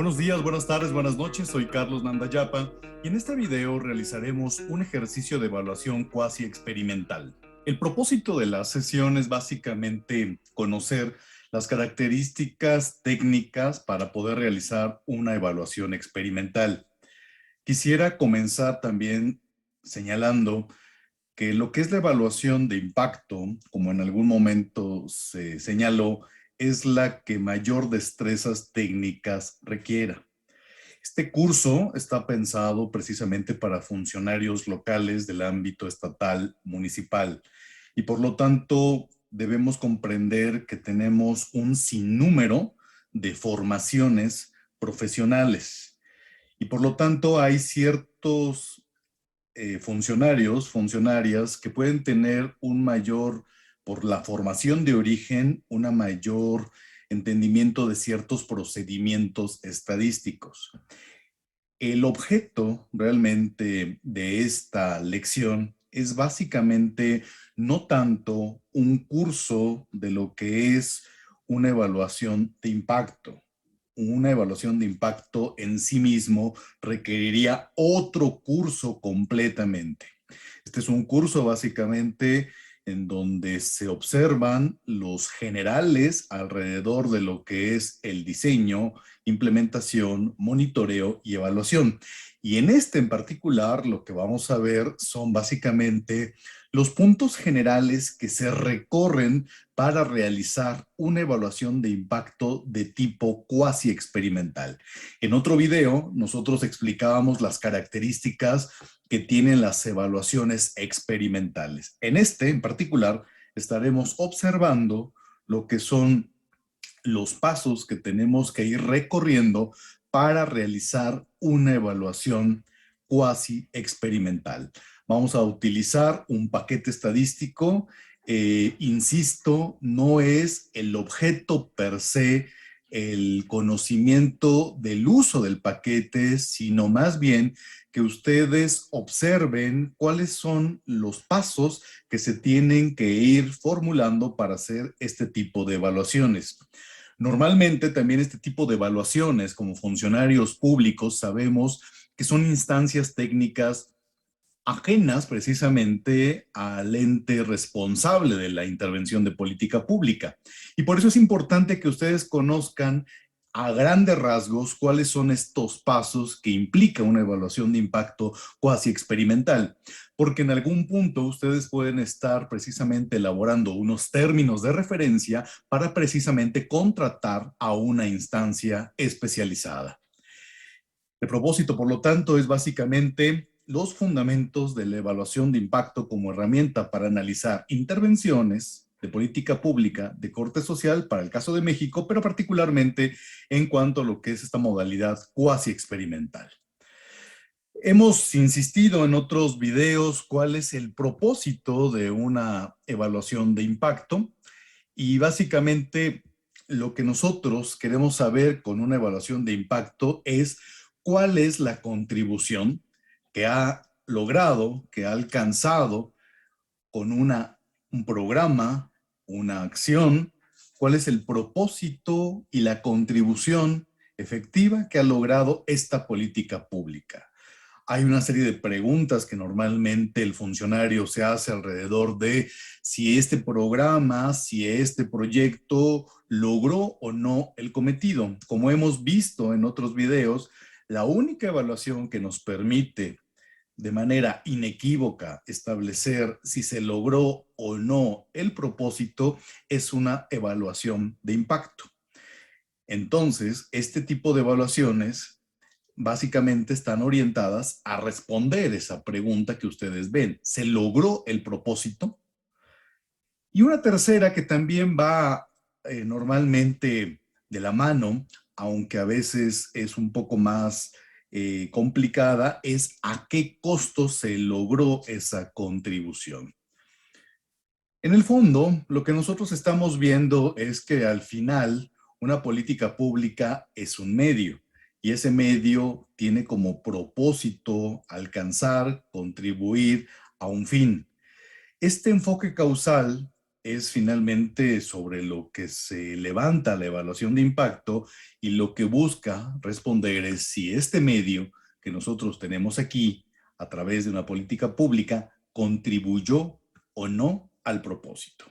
Buenos días, buenas tardes, buenas noches, soy Carlos Nandayapa y en este video realizaremos un ejercicio de evaluación cuasi experimental. El propósito de la sesión es básicamente conocer las características técnicas para poder realizar una evaluación experimental. Quisiera comenzar también señalando que lo que es la evaluación de impacto, como en algún momento se señaló, es la que mayor destrezas técnicas requiera. Este curso está pensado precisamente para funcionarios locales del ámbito estatal, municipal, y por lo tanto debemos comprender que tenemos un sinnúmero de formaciones profesionales y por lo tanto hay ciertos funcionarias que pueden tener un mayor, por la formación de origen, una mayor entendimiento de ciertos procedimientos estadísticos. El objeto realmente de esta lección es básicamente no tanto un curso de lo que es una evaluación de impacto. Una evaluación de impacto en sí mismo requeriría otro curso completamente. Este es un curso básicamente en donde se observan los generales alrededor de lo que es el diseño, implementación, monitoreo y evaluación. Y en este en particular lo que vamos a ver son básicamente los puntos generales que se recorren para realizar una evaluación de impacto de tipo cuasi experimental. En otro video, nosotros explicábamos las características que tienen las evaluaciones experimentales. En este, en particular, estaremos observando lo que son los pasos que tenemos que ir recorriendo para realizar una evaluación cuasi experimental. Vamos a utilizar un paquete estadístico. Insisto, no es el objeto per se el conocimiento del uso del paquete, sino más bien que ustedes observen cuáles son los pasos que se tienen que ir formulando para hacer este tipo de evaluaciones. Normalmente también este tipo de evaluaciones como funcionarios públicos sabemos que son instancias técnicas ajenas precisamente al ente responsable de la intervención de política pública. Y por eso es importante que ustedes conozcan a grandes rasgos cuáles son estos pasos que implica una evaluación de impacto cuasi experimental, porque en algún punto ustedes pueden estar precisamente elaborando unos términos de referencia para precisamente contratar a una instancia especializada. El propósito, por lo tanto, es básicamente los fundamentos de la evaluación de impacto como herramienta para analizar intervenciones de política pública de corte social para el caso de México, pero particularmente en cuanto a lo que es esta modalidad cuasi experimental. Hemos insistido en otros videos cuál es el propósito de una evaluación de impacto y básicamente lo que nosotros queremos saber con una evaluación de impacto es cuál es la contribución que ha logrado, que ha alcanzado con un programa, una acción, cuál es el propósito y la contribución efectiva que ha logrado esta política pública. Hay una serie de preguntas que normalmente el funcionario se hace alrededor de si este programa, si este proyecto logró o no el cometido. Como hemos visto en otros videos, la única evaluación que nos permite de manera inequívoca establecer si se logró o no el propósito es una evaluación de impacto. Entonces, este tipo de evaluaciones básicamente están orientadas a responder esa pregunta que ustedes ven. ¿Se logró el propósito? Y una tercera que también va normalmente de la mano, aunque a veces es un poco más complicada, es a qué costo se logró esa contribución. En el fondo, lo que nosotros estamos viendo es que al final una política pública es un medio y ese medio tiene como propósito alcanzar, contribuir a un fin. Este enfoque causal es finalmente sobre lo que se levanta la evaluación de impacto y lo que busca responder es si este medio que nosotros tenemos aquí a través de una política pública contribuyó o no al propósito.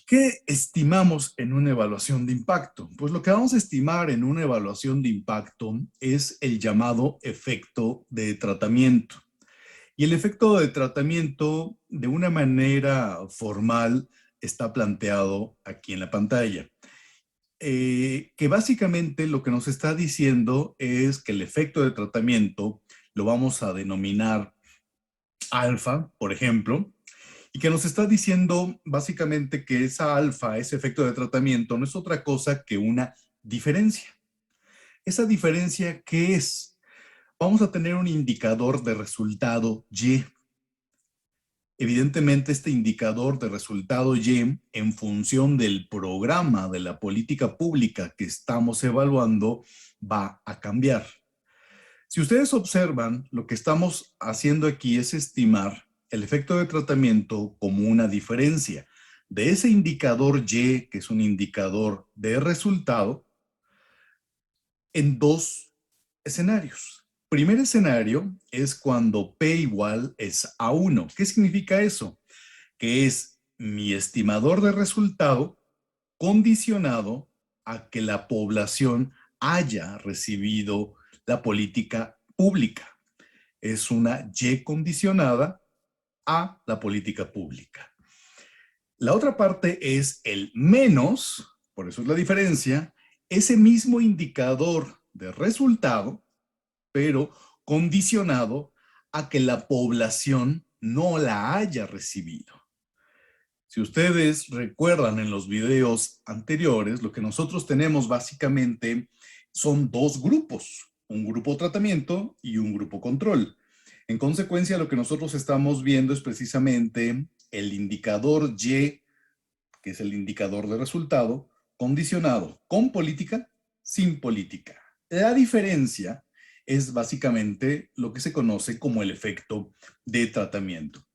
¿Qué estimamos en una evaluación de impacto? Pues lo que vamos a estimar en una evaluación de impacto es el llamado efecto de tratamiento. Y el efecto de tratamiento, de una manera formal, está planteado aquí en la pantalla. Que básicamente lo que nos está diciendo es que el efecto de tratamiento lo vamos a denominar alfa, por ejemplo, y que nos está diciendo básicamente que esa alfa, ese efecto de tratamiento, no es otra cosa que una diferencia. ¿Esa diferencia qué es? Vamos a tener un indicador de resultado Y. Evidentemente, este indicador de resultado Y, en función del programa de la política pública que estamos evaluando, va a cambiar. Si ustedes observan, lo que estamos haciendo aquí es estimar el efecto de tratamiento como una diferencia de ese indicador Y, que es un indicador de resultado, en dos escenarios. Primer escenario es cuando P igual es a 1. ¿Qué significa eso? Que es mi estimador de resultado condicionado a que la población haya recibido la política pública. Es una Y condicionada a la política pública. La otra parte es el menos, por eso es la diferencia, ese mismo indicador de resultado, pero condicionado a que la población no la haya recibido. Si ustedes recuerdan en los videos anteriores, lo que nosotros tenemos básicamente son dos grupos, un grupo tratamiento y un grupo control. En consecuencia, lo que nosotros estamos viendo es precisamente el indicador Y, que es el indicador de resultado, condicionado con política, sin política. La diferencia es básicamente lo que se conoce como el efecto de tratamiento.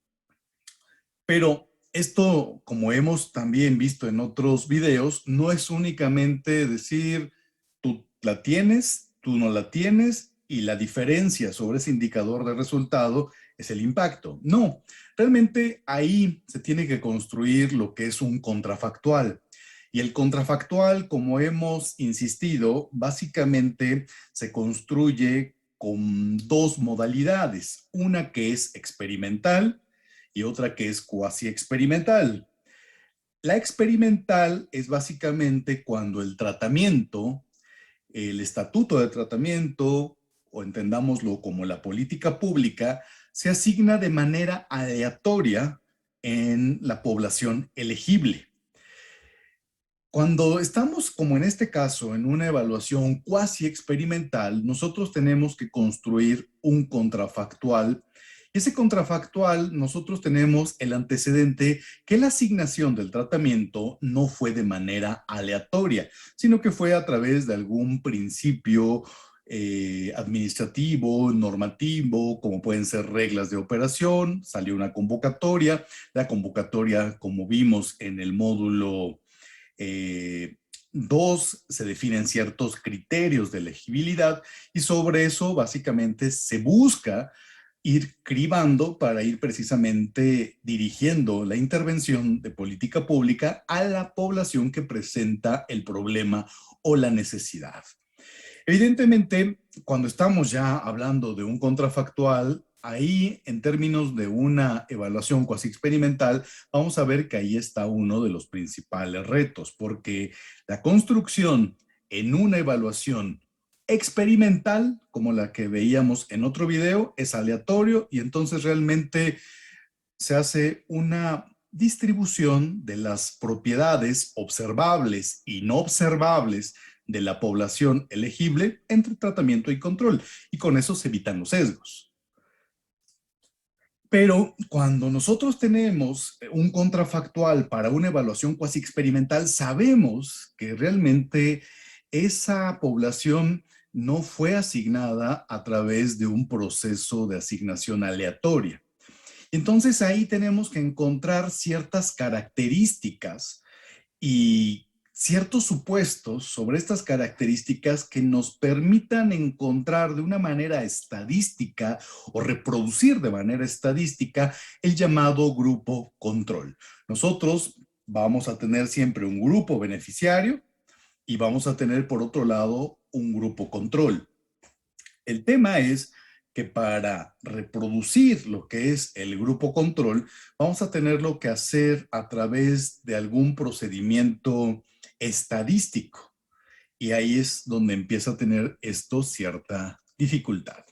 Pero esto, como hemos también visto en otros videos, no es únicamente decir tú la tienes, tú no la tienes y la diferencia sobre ese indicador de resultado es el impacto. No, realmente ahí se tiene que construir lo que es un contrafactual. Y el contrafactual, como hemos insistido, básicamente se construye con dos modalidades. Una que es experimental y otra que es cuasi experimental. La experimental es básicamente cuando el tratamiento, el estatuto de tratamiento, o entendámoslo como la política pública, se asigna de manera aleatoria en la población elegible. Cuando estamos, como en este caso, en una evaluación cuasi experimental, nosotros tenemos que construir un contrafactual. Y ese contrafactual, nosotros tenemos el antecedente que la asignación del tratamiento no fue de manera aleatoria, sino que fue a través de algún principio administrativo, normativo, como pueden ser reglas de operación. Salió una convocatoria. La convocatoria, como vimos en el módulo 2, se definen ciertos criterios de elegibilidad y sobre eso básicamente se busca ir cribando para ir precisamente dirigiendo la intervención de política pública a la población que presenta el problema o la necesidad. Evidentemente, cuando estamos ya hablando de un contrafactual, ahí en términos de una evaluación cuasi experimental, vamos a ver que ahí está uno de los principales retos, porque la construcción en una evaluación experimental, como la que veíamos en otro video, es aleatorio y entonces realmente se hace una distribución de las propiedades observables y no observables de la población elegible entre tratamiento y control, y con eso se evitan los sesgos. Pero cuando nosotros tenemos un contrafactual para una evaluación cuasi experimental, sabemos que realmente esa población no fue asignada a través de un proceso de asignación aleatoria. Entonces ahí tenemos que encontrar ciertas características y ciertos supuestos sobre estas características que nos permitan encontrar de una manera estadística o reproducir de manera estadística el llamado grupo control. Nosotros vamos a tener siempre un grupo beneficiario y vamos a tener por otro lado un grupo control. El tema es que para reproducir lo que es el grupo control, vamos a tenerlo que hacer a través de algún procedimiento estadístico. Y ahí es donde empieza a tener esto cierta dificultad.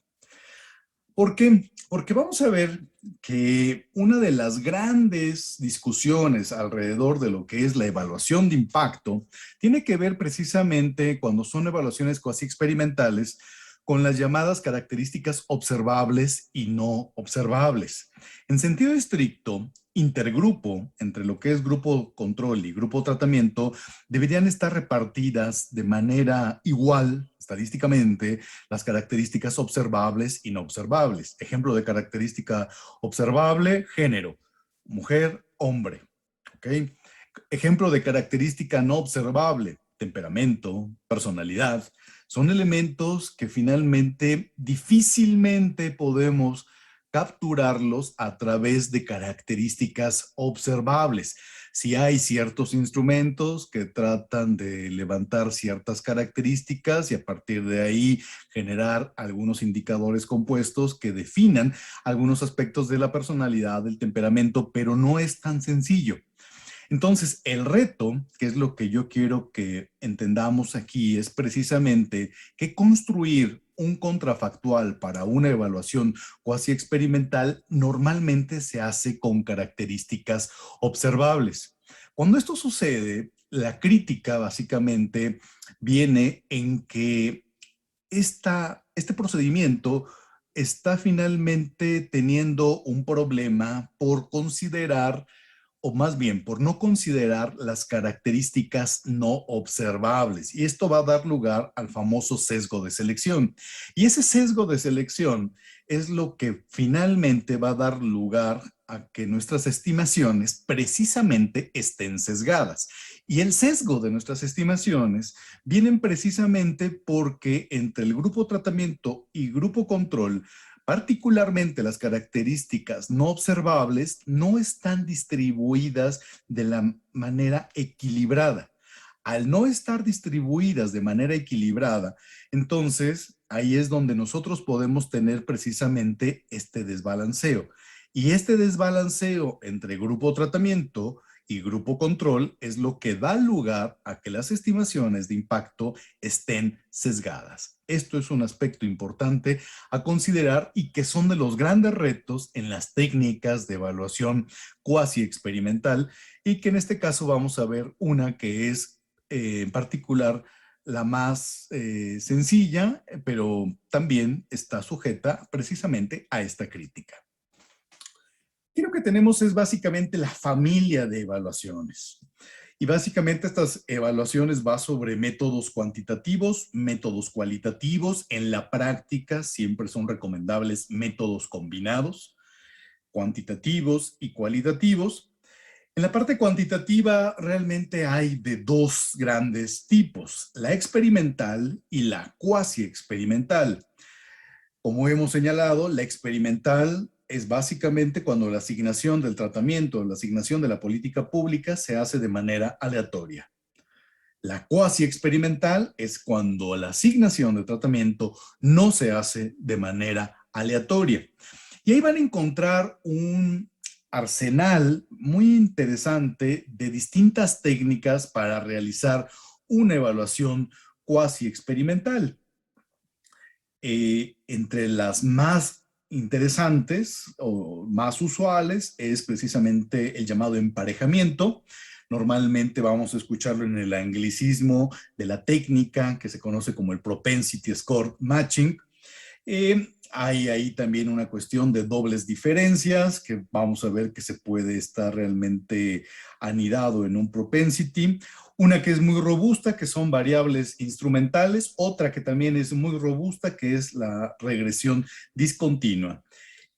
¿Por qué? Porque vamos a ver que una de las grandes discusiones alrededor de lo que es la evaluación de impacto tiene que ver precisamente cuando son evaluaciones cuasi experimentales con las llamadas características observables y no observables. En sentido estricto, intergrupo, entre lo que es grupo control y grupo tratamiento, deberían estar repartidas de manera igual, estadísticamente, las características observables y no observables. Ejemplo de característica observable, género, mujer, hombre. ¿Ok? Ejemplo de característica no observable, temperamento, personalidad. Son elementos que finalmente difícilmente podemos capturarlos a través de características observables. Si hay ciertos instrumentos que tratan de levantar ciertas características y a partir de ahí generar algunos indicadores compuestos que definan algunos aspectos de la personalidad, del temperamento, pero no es tan sencillo. Entonces, el reto, que es lo que yo quiero que entendamos aquí, es precisamente que construir un contrafactual para una evaluación cuasi experimental normalmente se hace con características observables. Cuando esto sucede, la crítica básicamente viene en que este procedimiento está finalmente teniendo un problema por considerar o más bien por no considerar las características no observables. Y esto va a dar lugar al famoso sesgo de selección. Y ese sesgo de selección es lo que finalmente va a dar lugar a que nuestras estimaciones precisamente estén sesgadas. Y el sesgo de nuestras estimaciones vienen precisamente porque entre el grupo tratamiento y grupo control, particularmente las características no observables, no están distribuidas de la manera equilibrada. Al no estar distribuidas de manera equilibrada, entonces ahí es donde nosotros podemos tener precisamente este desbalanceo. Y este desbalanceo entre grupo tratamiento y grupo control es lo que da lugar a que las estimaciones de impacto estén sesgadas. Esto es un aspecto importante a considerar y que son de los grandes retos en las técnicas de evaluación cuasi experimental y que en este caso vamos a ver una que es en particular la más sencilla, pero también está sujeta precisamente a esta crítica. Aquí lo que tenemos es básicamente la familia de evaluaciones. Y básicamente estas evaluaciones va sobre métodos cuantitativos, métodos cualitativos. En la práctica siempre son recomendables métodos combinados, cuantitativos y cualitativos. En la parte cuantitativa realmente hay de dos grandes tipos, la experimental y la cuasi experimental. Como hemos señalado, la experimental es básicamente cuando la asignación del tratamiento, la asignación de la política pública se hace de manera aleatoria. La cuasi experimental es cuando la asignación de tratamiento no se hace de manera aleatoria. Y ahí van a encontrar un arsenal muy interesante de distintas técnicas para realizar una evaluación cuasi experimental. Entre las más interesantes o más usuales es precisamente el llamado emparejamiento. Normalmente vamos a escucharlo en el anglicismo de la técnica que se conoce como el Propensity Score Matching. Hay ahí también una cuestión de dobles diferencias que vamos a ver que se puede estar realmente anidado en un propensity. Una que es muy robusta, que son variables instrumentales. Otra que también es muy robusta, que es la regresión discontinua.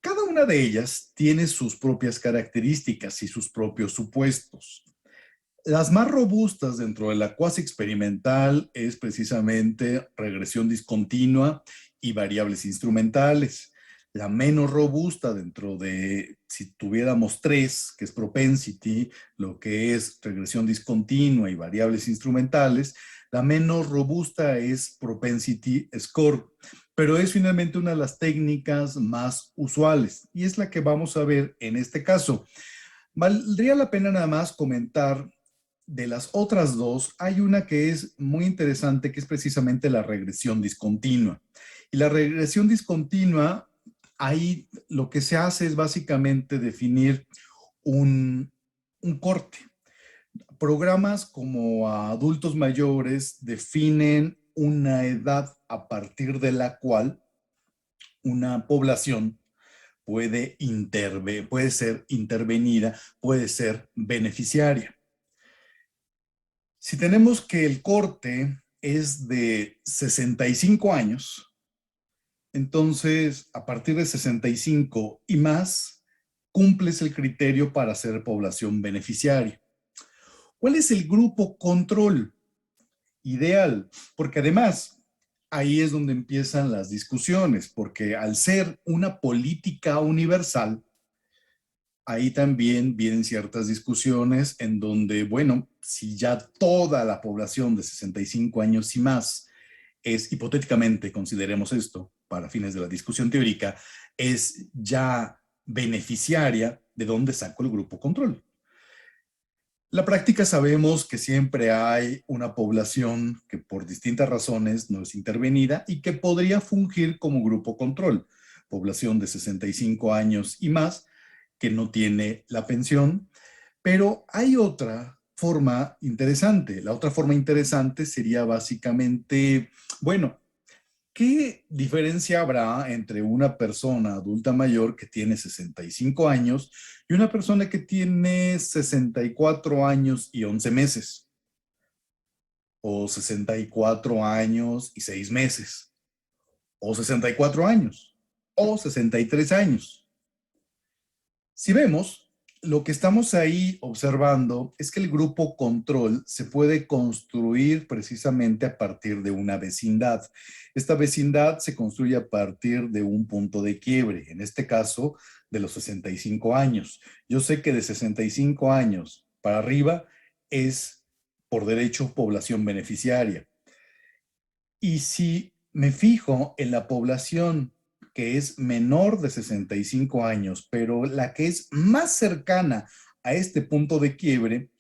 Cada una de ellas tiene sus propias características y sus propios supuestos. Las más robustas dentro de la cuasi experimental es precisamente regresión discontinua y variables instrumentales. La menos robusta dentro de, si tuviéramos tres, que es propensity, lo que es regresión discontinua y variables instrumentales, la menos robusta es propensity score, pero es finalmente una de las técnicas más usuales y es la que vamos a ver en este caso. Valdría la pena nada más comentar de las otras dos, hay una que es muy interesante, que es precisamente la regresión discontinua. Y la regresión discontinua, ahí lo que se hace es básicamente definir un corte. Programas como a adultos mayores definen una edad a partir de la cual una población puede ser intervenida, puede ser beneficiaria. Si tenemos que el corte es de 65 años, entonces a partir de 65 y más, cumples el criterio para ser población beneficiaria. ¿Cuál es el grupo control ideal? Porque además, ahí es donde empiezan las discusiones, porque al ser una política universal, ahí también vienen ciertas discusiones en donde, bueno, si ya toda la población de 65 años y más es, hipotéticamente, consideremos esto para fines de la discusión teórica, es ya beneficiaria, ¿de dónde saco el grupo control? La práctica sabemos que siempre hay una población que por distintas razones no es intervenida y que podría fungir como grupo control. Población de 65 años y más que no tiene la pensión, pero hay otra forma interesante. La otra forma interesante sería básicamente, bueno, ¿qué diferencia habrá entre una persona adulta mayor que tiene 65 años y una persona que tiene 64 años y 11 meses? O 64 años y 6 meses. O 64 años. O 63 años. Si vemos, lo que estamos ahí observando es que el grupo control se puede construir precisamente a partir de una vecindad. Esta vecindad se construye a partir de un punto de quiebre, en este caso de los 65 años. Yo sé que de 65 años para arriba es por derecho población beneficiaria. Y si me fijo en la población que es menor de 65 años, pero la que es más cercana a este punto de quiebre,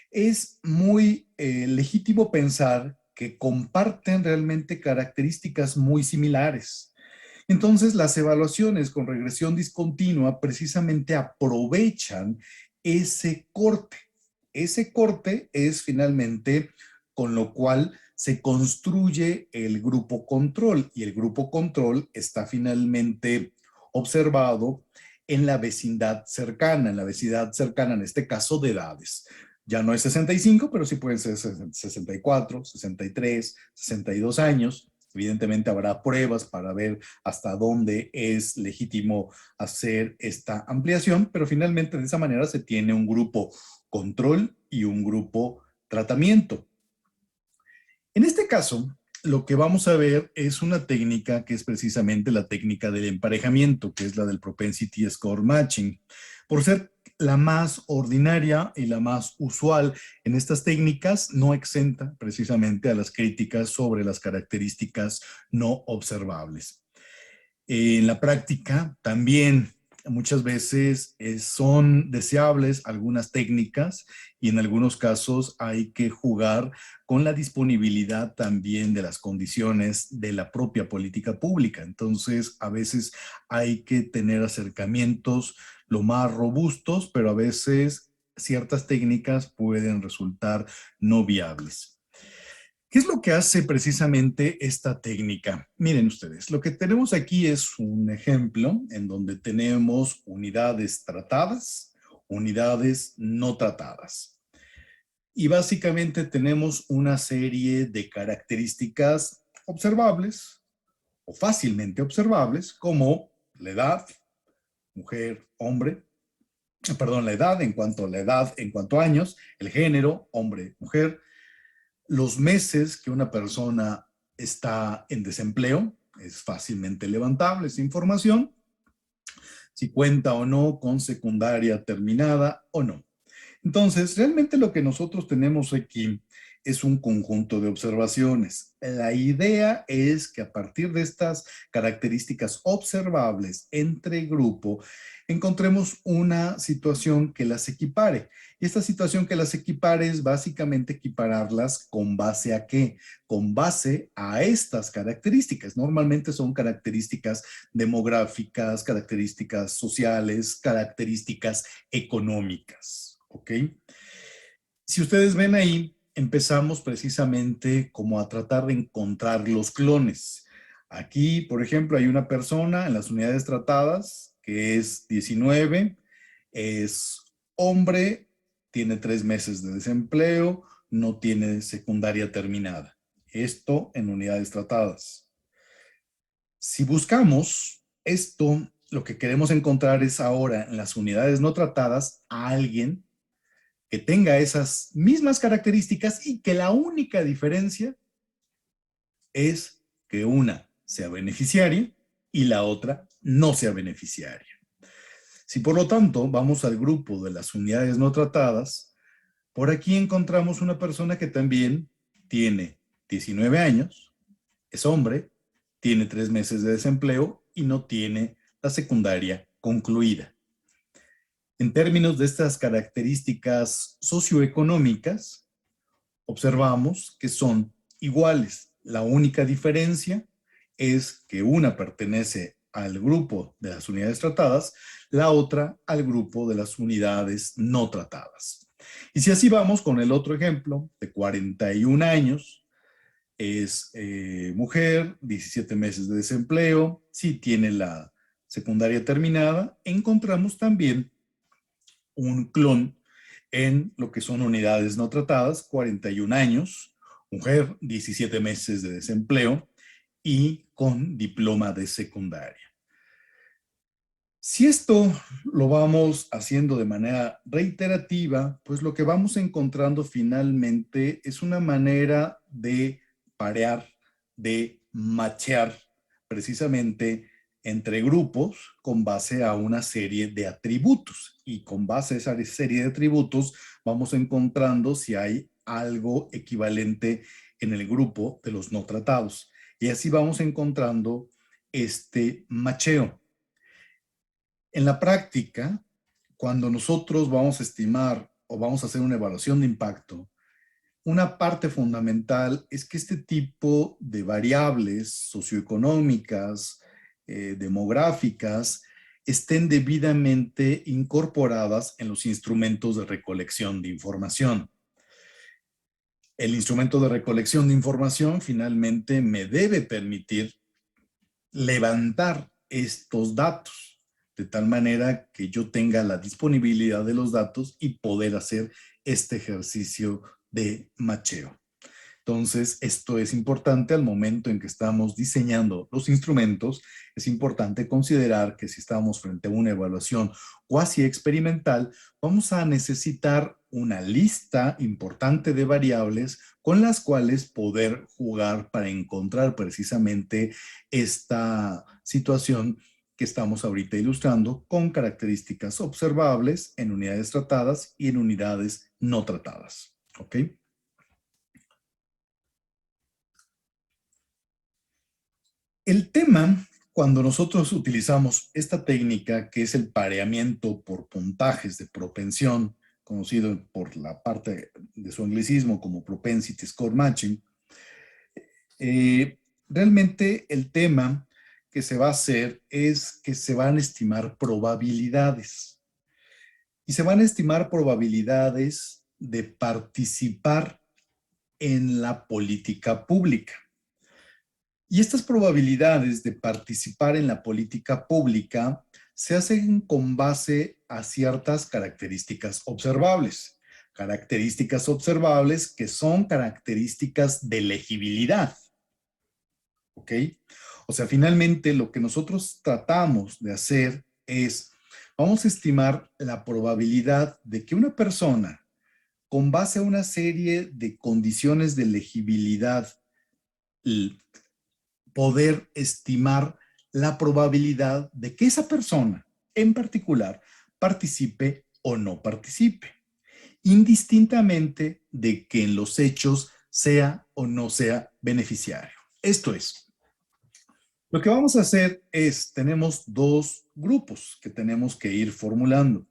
es muy legítimo pensar que comparten realmente características muy similares. Entonces, las evaluaciones con regresión discontinua precisamente aprovechan ese corte. Ese corte es finalmente con lo cual se construye el grupo control y el grupo control está finalmente observado en la vecindad cercana en este caso de edades. Ya no es 65, pero sí pueden ser 64, 63, 62 años. Evidentemente habrá pruebas para ver hasta dónde es legítimo hacer esta ampliación, pero finalmente de esa manera se tiene un grupo control y un grupo tratamiento. En este caso, lo que vamos a ver es una técnica que es precisamente la técnica del emparejamiento, que es la del Propensity Score Matching. Por ser la más ordinaria y la más usual en estas técnicas, no exenta precisamente a las críticas sobre las características no observables. En la práctica también muchas veces son deseables algunas técnicas y en algunos casos hay que jugar con la disponibilidad también de las condiciones de la propia política pública. Entonces, a veces hay que tener acercamientos lo más robustos, pero a veces ciertas técnicas pueden resultar no viables. ¿Qué es lo que hace precisamente esta técnica? Miren ustedes, lo que tenemos aquí es un ejemplo en donde tenemos unidades tratadas, unidades no tratadas. Y básicamente tenemos una serie de características observables o fácilmente observables como la edad, mujer, hombre, perdón, la edad en cuanto a años, el género, hombre, mujer, los meses que una persona está en desempleo, es fácilmente levantable esa información, si cuenta o no con secundaria terminada o no. Entonces, realmente lo que nosotros tenemos aquí es un conjunto de observaciones. La idea es que a partir de estas características observables entre grupo, encontremos una situación que las equipare. Y esta situación que las equipare es básicamente equipararlas con base a qué? Con base a estas características. Normalmente son características demográficas, características sociales, características económicas. ¿Ok? Si ustedes ven ahí, empezamos precisamente como a tratar de encontrar los clones. Aquí, por ejemplo, hay una persona en las unidades tratadas que es 19, es hombre, tiene 3 meses de desempleo, no tiene secundaria terminada. Esto en unidades tratadas. Si buscamos esto, lo que queremos encontrar es ahora en las unidades no tratadas a alguien que tenga esas mismas características y que la única diferencia es que una sea beneficiaria y la otra no sea beneficiaria. Si por lo tanto vamos al grupo de las unidades no tratadas, por aquí encontramos una persona que también tiene 19 años, es hombre, tiene 3 meses de desempleo y no tiene la secundaria concluida. En términos de estas características socioeconómicas, observamos que son iguales. La única diferencia es que una pertenece al grupo de las unidades tratadas, la otra al grupo de las unidades no tratadas. Y si así vamos con el otro ejemplo, de 41 años, es mujer, 17 meses de desempleo, sí tiene la secundaria terminada, encontramos también un clon en lo que son unidades no tratadas, 41 años, mujer, 17 meses de desempleo y con diploma de secundaria. Si esto lo vamos haciendo de manera reiterativa, pues lo que vamos encontrando finalmente es una manera de parear, de machear precisamente entre grupos con base a una serie de atributos. Y con base a esa serie de atributos vamos encontrando si hay algo equivalente en el grupo de los no tratados. Y así vamos encontrando este macheo. En la práctica, cuando nosotros vamos a estimar o vamos a hacer una evaluación de impacto, una parte fundamental es que este tipo de variables socioeconómicas, demográficas, estén debidamente incorporadas en los instrumentos de recolección de información. El instrumento de recolección de información finalmente me debe permitir levantar estos datos, de tal manera que yo tenga la disponibilidad de los datos y poder hacer este ejercicio de macheo. Entonces, esto es importante al momento en que estamos diseñando los instrumentos. Es importante considerar que si estamos frente a una evaluación cuasi experimental, vamos a necesitar una lista importante de variables con las cuales poder jugar para encontrar precisamente esta situación que estamos ahorita ilustrando con características observables en unidades tratadas y en unidades no tratadas. ¿Ok? El tema, cuando nosotros utilizamos esta técnica, que es el pareamiento por puntajes de propensión, conocido por la parte de su anglicismo como propensity score matching, realmente el tema que se va a hacer es que se van a estimar probabilidades. Y se van a estimar probabilidades de participar en la política pública. Y estas probabilidades de participar en la política pública se hacen con base a ciertas características observables. Características observables que son características de legibilidad. ¿Ok? O sea, finalmente lo que nosotros tratamos de hacer es Vamos a estimar la probabilidad de que una persona, con base a una serie de condiciones de elegibilidad, poder estimar la probabilidad de que esa persona en particular participe o no participe, indistintamente de que en los hechos sea o no sea beneficiario. Esto es, lo que vamos a hacer es, tenemos dos grupos que tenemos que ir formulando.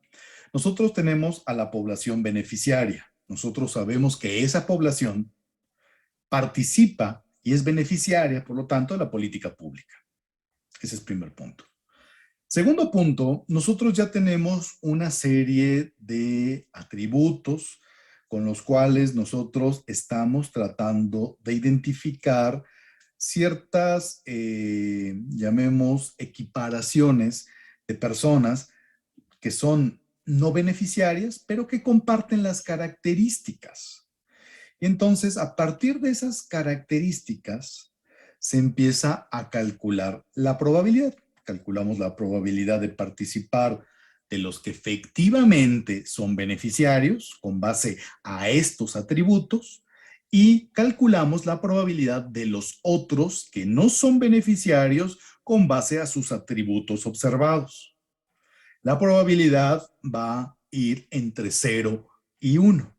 Nosotros tenemos a la población beneficiaria. Nosotros sabemos que esa población participa y es beneficiaria, por lo tanto, de la política pública. Ese es el primer punto. Segundo punto, nosotros ya tenemos una serie de atributos con los cuales nosotros estamos tratando de identificar ciertas, llamemos, equiparaciones de personas que son no beneficiarias, pero que comparten las características. Y entonces, a partir de esas características, se empieza a calcular la probabilidad. Calculamos la probabilidad de participar de los que efectivamente son beneficiarios con base a estos atributos y calculamos la probabilidad de los otros que no son beneficiarios con base a sus atributos observados. La probabilidad va a ir entre 0 y 1.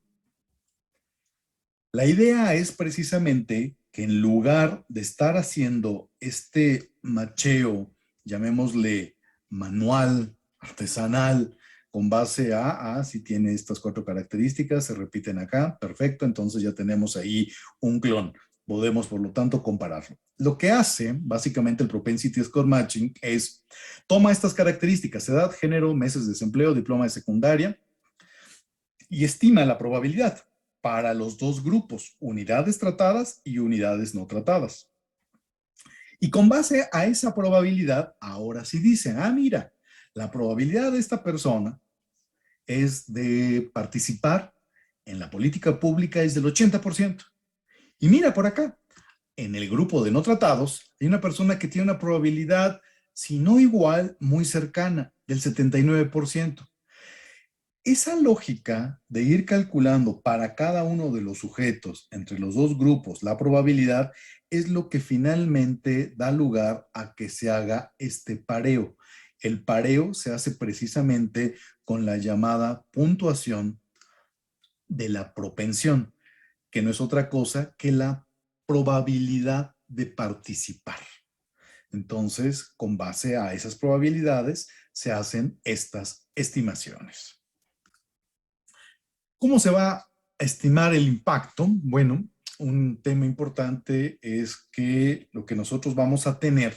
La idea es precisamente que en lugar de estar haciendo este macheo, llamémosle manual, artesanal, con base a si tiene estas 4 características, se repiten acá, perfecto, entonces ya tenemos ahí un clon. Podemos, por lo tanto, compararlo. Lo que hace, básicamente, el Propensity Score Matching es, toma estas características, edad, género, meses de desempleo, diploma de secundaria, y estima la probabilidad para los dos grupos, unidades tratadas y unidades no tratadas. Y con base a esa probabilidad, ahora sí dicen, mira, la probabilidad de esta persona es de participar en la política pública es del 80%. Y mira por acá, en el grupo de no tratados, hay una persona que tiene una probabilidad, si no igual, muy cercana, del 79%. Esa lógica de ir calculando para cada uno de los sujetos entre los dos grupos la probabilidad es lo que finalmente da lugar a que se haga este pareo. El pareo se hace precisamente con la llamada puntuación de la propensión, que no es otra cosa que la probabilidad de participar. Entonces, con base a esas probabilidades, se hacen estas estimaciones. ¿Cómo se va a estimar el impacto? Bueno, un tema importante es que lo que nosotros vamos a tener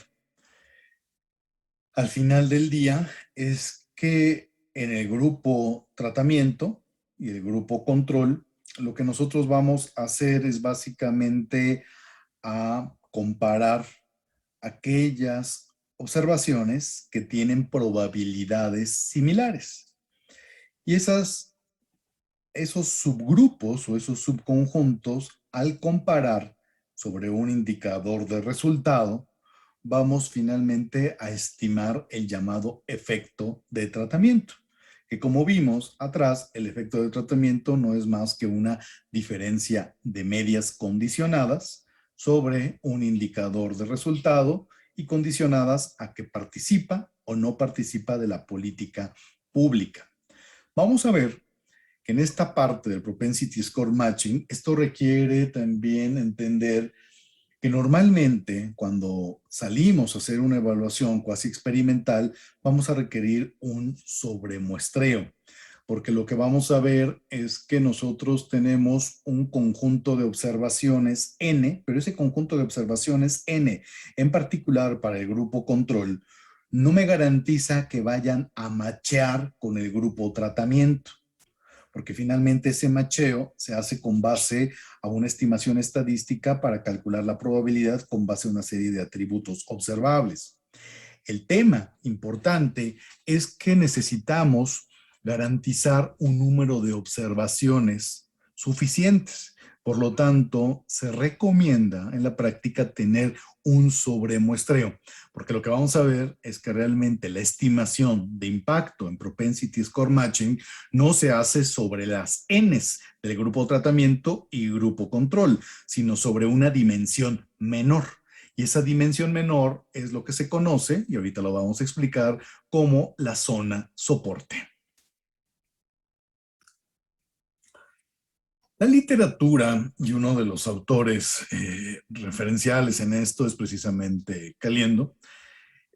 al final del día es que en el grupo tratamiento y el grupo control, lo que nosotros vamos a hacer es básicamente a comparar aquellas observaciones que tienen probabilidades similares. Y esos subgrupos o esos subconjuntos, al comparar sobre un indicador de resultado, vamos finalmente a estimar el llamado efecto de tratamiento, que como vimos atrás, el efecto de tratamiento no es más que una diferencia de medias condicionadas sobre un indicador de resultado y condicionadas a que participa o no participa de la política pública. Vamos a ver que en esta parte del Propensity Score Matching, esto requiere también entender que normalmente cuando salimos a hacer una evaluación cuasi experimental, vamos a requerir un sobremuestreo, porque lo que vamos a ver es que nosotros tenemos un conjunto de observaciones N, pero ese conjunto de observaciones N, en particular para el grupo control, no me garantiza que vayan a machear con el grupo tratamiento, porque finalmente ese macheo se hace con base a una estimación estadística para calcular la probabilidad con base a una serie de atributos observables. El tema importante es que necesitamos garantizar un número de observaciones suficientes. Por lo tanto, se recomienda en la práctica tener un sobremuestreo, porque lo que vamos a ver es que realmente la estimación de impacto en propensity score matching no se hace sobre las Ns del grupo tratamiento y grupo control, sino sobre una dimensión menor. Y esa dimensión menor es lo que se conoce, y ahorita lo vamos a explicar, como la zona soporte. La literatura y uno de los autores referenciales en esto es precisamente Caliendo.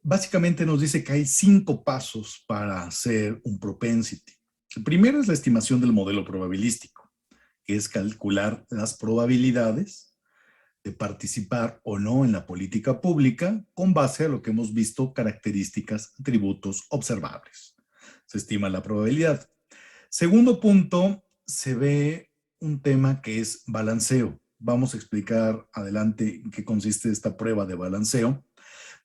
Básicamente nos dice que hay 5 pasos para hacer un propensity. El primero es la estimación del modelo probabilístico, que es calcular las probabilidades de participar o no en la política pública con base a lo que hemos visto, características, atributos observables. Se estima la probabilidad. Segundo punto, se ve un tema que es balanceo. Vamos a explicar adelante en qué consiste esta prueba de balanceo.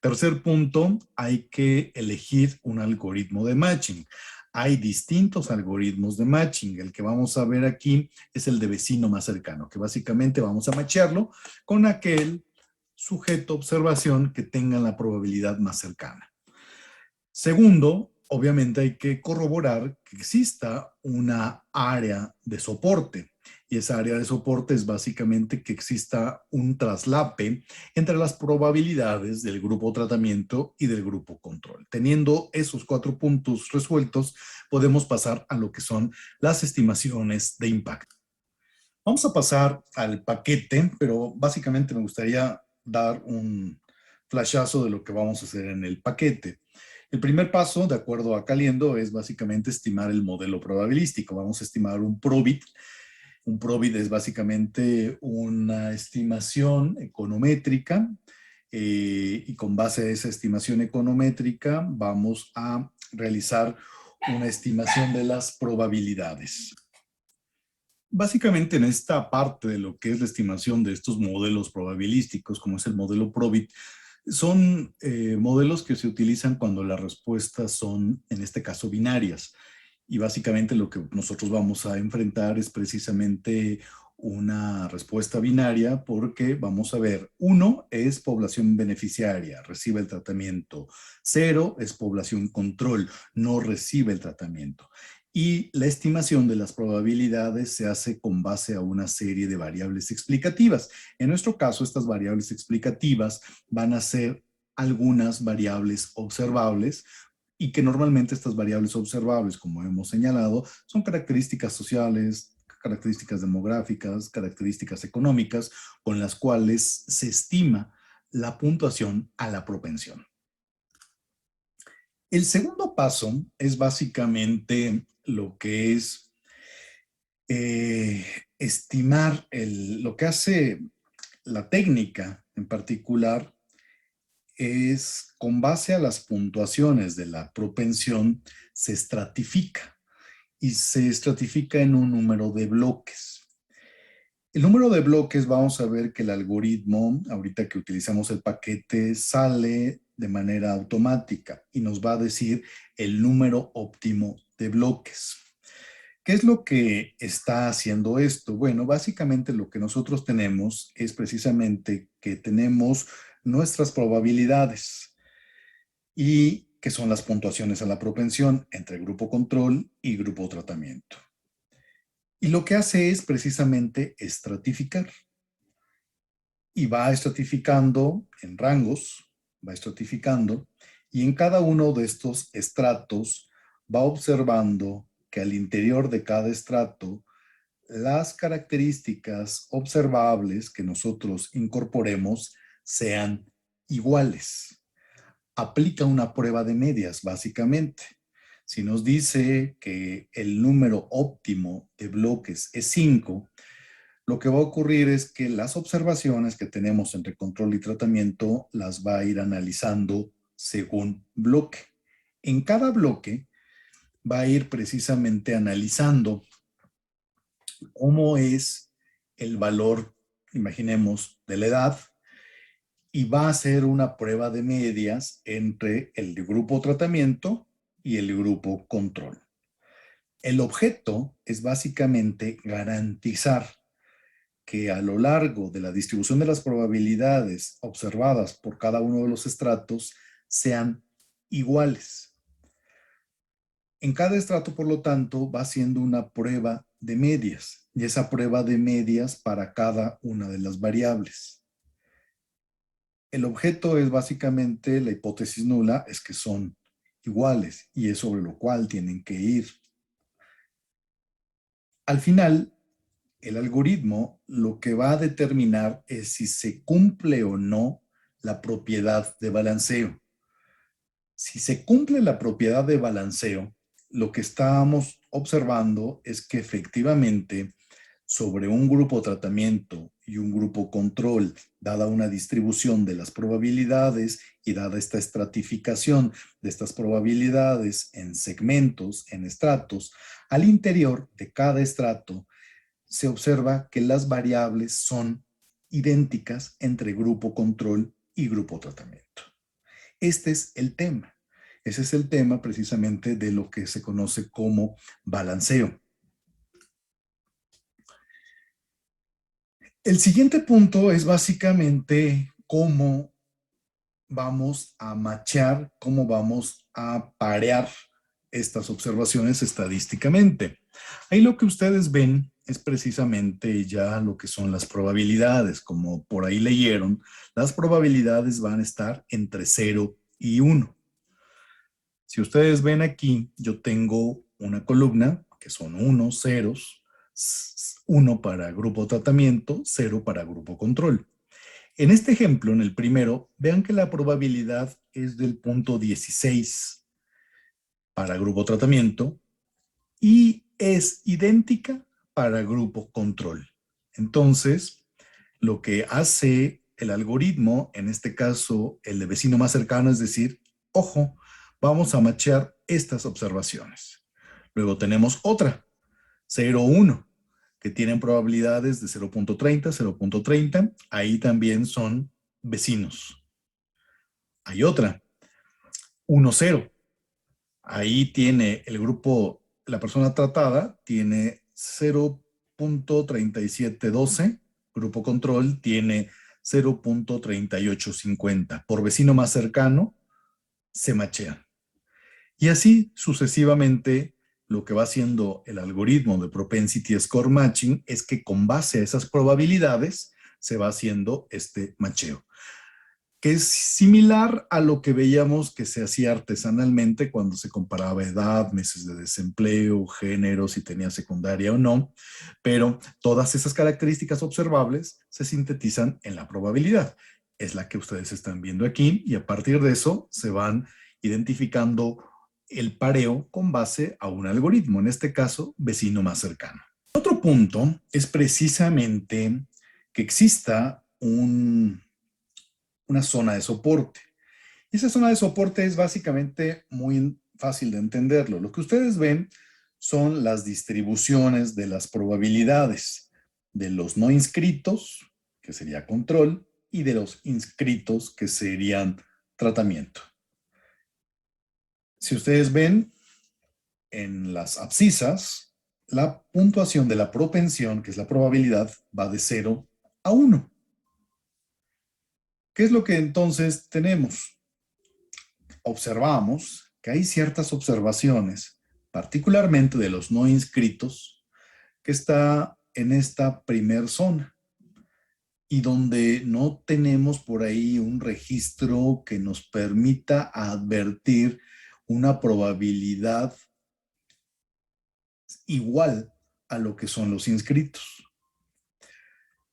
Tercer punto, hay que elegir un algoritmo de matching. Hay distintos algoritmos de matching. El que vamos a ver aquí es el de vecino más cercano, que básicamente vamos a matcharlo con aquel sujeto observación que tenga la probabilidad más cercana. Segundo, obviamente hay que corroborar que exista una área de soporte. Y esa área de soporte es básicamente que exista un traslape entre las probabilidades del grupo tratamiento y del grupo control. Teniendo esos 4 puntos resueltos, podemos pasar a lo que son las estimaciones de impacto. Vamos a pasar al paquete, pero básicamente me gustaría dar un flashazo de lo que vamos a hacer en el paquete. El primer paso, de acuerdo a Caliendo, es básicamente estimar el modelo probabilístico. Vamos a estimar un probit. Un probit es básicamente una estimación econométrica y con base a esa estimación econométrica vamos a realizar una estimación de las probabilidades. Básicamente en esta parte de lo que es la estimación de estos modelos probabilísticos, como es el modelo Probit, son modelos que se utilizan cuando las respuestas son, en este caso, binarias. Y básicamente lo que nosotros vamos a enfrentar es precisamente una respuesta binaria porque vamos a ver, 1 es población beneficiaria, recibe el tratamiento. 0 es población control, no recibe el tratamiento. Y la estimación de las probabilidades se hace con base a una serie de variables explicativas. En nuestro caso, estas variables explicativas van a ser algunas variables observables y que normalmente estas variables observables, como hemos señalado, son características sociales, características demográficas, características económicas, con las cuales se estima la puntuación a la propensión. El segundo paso es básicamente lo que es estimar lo que hace la técnica en particular es con base a las puntuaciones de la propensión se estratifica y se estratifica en un número de bloques. El número de bloques, vamos a ver que el algoritmo, ahorita que utilizamos el paquete, sale de manera automática y nos va a decir el número óptimo de bloques. ¿Qué es lo que está haciendo esto? Bueno, básicamente lo que nosotros tenemos es precisamente que tenemos nuestras probabilidades y que son las puntuaciones a la propensión entre grupo control y grupo tratamiento. Y lo que hace es precisamente estratificar. Y va estratificando en rangos, va estratificando, y en cada uno de estos estratos va observando que al interior de cada estrato las características observables que nosotros incorporemos sean iguales. Aplica una prueba de medias, básicamente. Si nos dice que el número óptimo de bloques es 5, lo que va a ocurrir es que las observaciones que tenemos entre control y tratamiento las va a ir analizando según bloque. En cada bloque va a ir precisamente analizando cómo es el valor, imaginemos, de la edad, y va a hacer una prueba de medias entre el grupo tratamiento y el grupo control. El objeto es básicamente garantizar que a lo largo de la distribución de las probabilidades observadas por cada uno de los estratos sean iguales. En cada estrato, por lo tanto, va siendo una prueba de medias, y esa prueba de medias para cada una de las variables. El objeto es básicamente, la hipótesis nula es que son iguales, y es sobre lo cual tienen que ir. Al final, el algoritmo lo que va a determinar es si se cumple o no la propiedad de balanceo. Si se cumple la propiedad de balanceo, lo que estábamos observando es que efectivamente sobre un grupo tratamiento y un grupo control, dada una distribución de las probabilidades y dada esta estratificación de estas probabilidades en segmentos, en estratos, al interior de cada estrato se observa que las variables son idénticas entre grupo control y grupo tratamiento. Este es el tema. Ese es el tema precisamente de lo que se conoce como balanceo. El siguiente punto es básicamente cómo vamos a machear, cómo vamos a parear estas observaciones estadísticamente. Ahí lo que ustedes ven es precisamente ya lo que son las probabilidades. Como por ahí leyeron, las probabilidades van a estar entre 0 y 1. Si ustedes ven aquí, yo tengo una columna que son unos ceros, 1 para grupo tratamiento, 0 para grupo control. En este ejemplo, en el primero, vean que la probabilidad es del punto 16 para grupo tratamiento y es idéntica para grupo control. Entonces, lo que hace el algoritmo, en este caso el de vecino más cercano, es decir, ojo, vamos a machear estas observaciones. Luego tenemos otra, 0,1, que tienen probabilidades de 0,30, 0,30. Ahí también son vecinos. Hay otra, 1,0. Ahí tiene el grupo, la persona tratada tiene 0,3712. Grupo control tiene 0,3850. Por vecino más cercano, se machean. Y así sucesivamente, lo que va haciendo el algoritmo de Propensity Score Matching es que con base a esas probabilidades se va haciendo este macheo, que es similar a lo que veíamos que se hacía artesanalmente cuando se comparaba edad, meses de desempleo, género, si tenía secundaria o no, pero todas esas características observables se sintetizan en la probabilidad. Es la que ustedes están viendo aquí, y a partir de eso se van identificando el pareo con base a un algoritmo, en este caso, vecino más cercano. Otro punto es precisamente que exista una zona de soporte. Y esa zona de soporte es básicamente muy fácil de entenderlo. Lo que ustedes ven son las distribuciones de las probabilidades de los no inscritos, que sería control, y de los inscritos, que serían tratamiento. Si ustedes ven en las abscisas, la puntuación de la propensión, que es la probabilidad, va de 0 a 1. ¿Qué es lo que entonces tenemos? Observamos que hay ciertas observaciones, particularmente de los no inscritos, que está en esta primer zona y donde no tenemos por ahí un registro que nos permita advertir una probabilidad igual a lo que son los inscritos.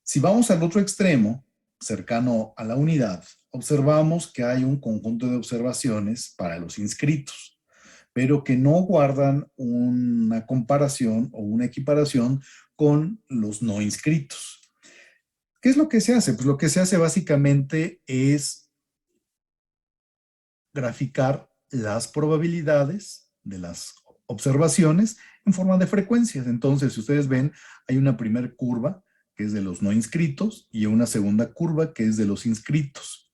Si vamos al otro extremo, cercano a la unidad, observamos que hay un conjunto de observaciones para los inscritos, pero que no guardan una comparación o una equiparación con los no inscritos. ¿Qué es lo que se hace? Pues lo que se hace básicamente es graficar las probabilidades de las observaciones en forma de frecuencias. Entonces, si ustedes ven, hay una primera curva que es de los no inscritos y una segunda curva que es de los inscritos.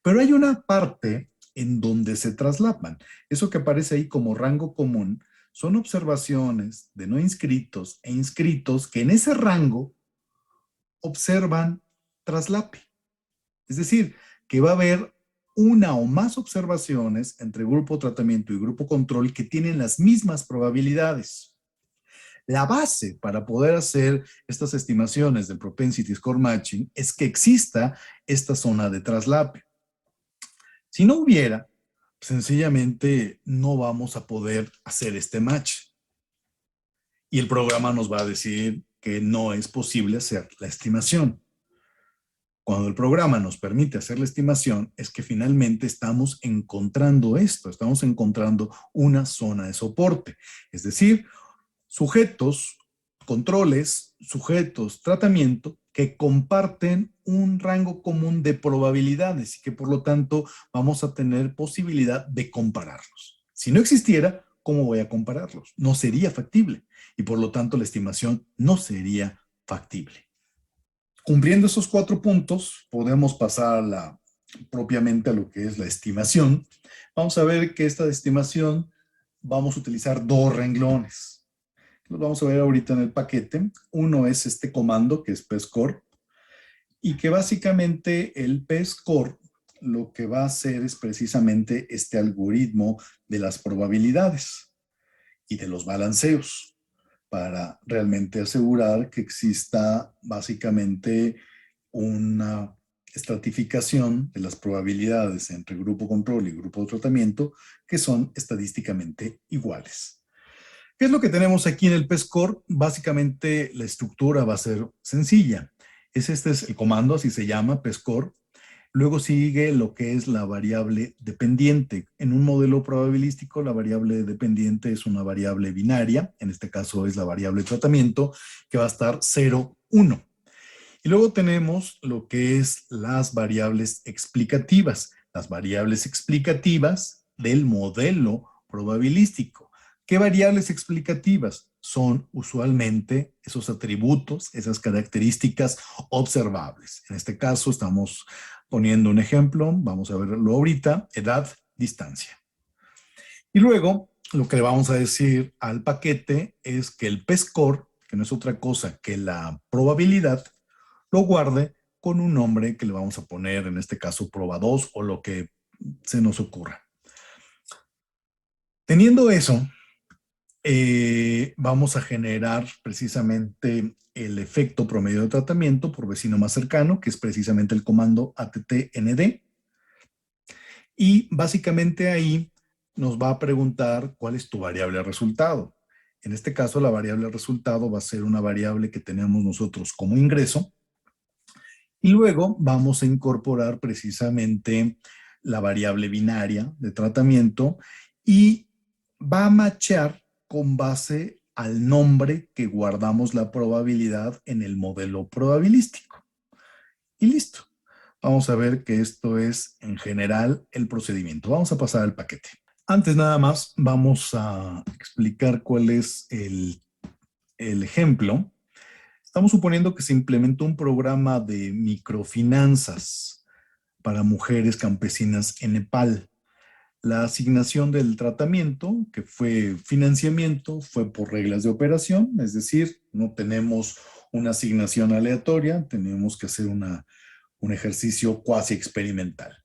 Pero hay una parte en donde se traslapan. Eso que aparece ahí como rango común son observaciones de no inscritos e inscritos que en ese rango observan traslape. Es decir, que va a haber una o más observaciones entre grupo tratamiento y grupo control que tienen las mismas probabilidades. La base para poder hacer estas estimaciones del propensity score matching es que exista esta zona de traslape. Si no hubiera, sencillamente no vamos a poder hacer este match. Y el programa nos va a decir que no es posible hacer la estimación. Cuando el programa nos permite hacer la estimación, es que finalmente estamos encontrando esto, estamos encontrando una zona de soporte. Es decir, sujetos, controles, sujetos, tratamiento, que comparten un rango común de probabilidades y que por lo tanto vamos a tener posibilidad de compararlos. Si no existiera, ¿cómo voy a compararlos? No sería factible y por lo tanto la estimación no sería factible. Cumpliendo esos 4 puntos, podemos pasar propiamente a lo que es la estimación. Vamos a ver que esta estimación vamos a utilizar 2 renglones. Los vamos a ver ahorita en el paquete. Uno es este comando que es pscore y que básicamente el pscore lo que va a hacer es precisamente este algoritmo de las probabilidades y de los balanceos para realmente asegurar que exista básicamente una estratificación de las probabilidades entre grupo control y grupo de tratamiento que son estadísticamente iguales. ¿Qué es lo que tenemos aquí en el pscore? Básicamente la estructura va a ser sencilla. Este es el comando, así se llama, pscore. Luego sigue lo que es la variable dependiente. En un modelo probabilístico, la variable dependiente es una variable binaria, en este caso es la variable de tratamiento, que va a estar 0, 1. Y luego tenemos lo que es las variables explicativas. Las variables explicativas del modelo probabilístico. ¿Qué variables explicativas? Son usualmente esos atributos, esas características observables. En este caso estamos poniendo un ejemplo, vamos a verlo ahorita, edad, distancia. Y luego lo que le vamos a decir al paquete es que el pscore, que no es otra cosa que la probabilidad, lo guarde con un nombre que le vamos a poner, en este caso prueba 2 o lo que se nos ocurra. Teniendo eso, vamos a generar precisamente el efecto promedio de tratamiento por vecino más cercano, que es precisamente el comando attnd. Y básicamente ahí nos va a preguntar cuál es tu variable de resultado. En este caso, la variable de resultado va a ser una variable que tenemos nosotros como ingreso. Y luego vamos a incorporar precisamente la variable binaria de tratamiento y va a matchar con base al nombre que guardamos la probabilidad en el modelo probabilístico. Y listo. Vamos a ver que esto es en general el procedimiento. Vamos a pasar al paquete. Antes nada más vamos a explicar cuál es el ejemplo. Estamos suponiendo que se implementó un programa de microfinanzas para mujeres campesinas en Nepal. La asignación del tratamiento, que fue financiamiento, fue por reglas de operación, es decir, no tenemos una asignación aleatoria, tenemos que hacer un ejercicio cuasi experimental.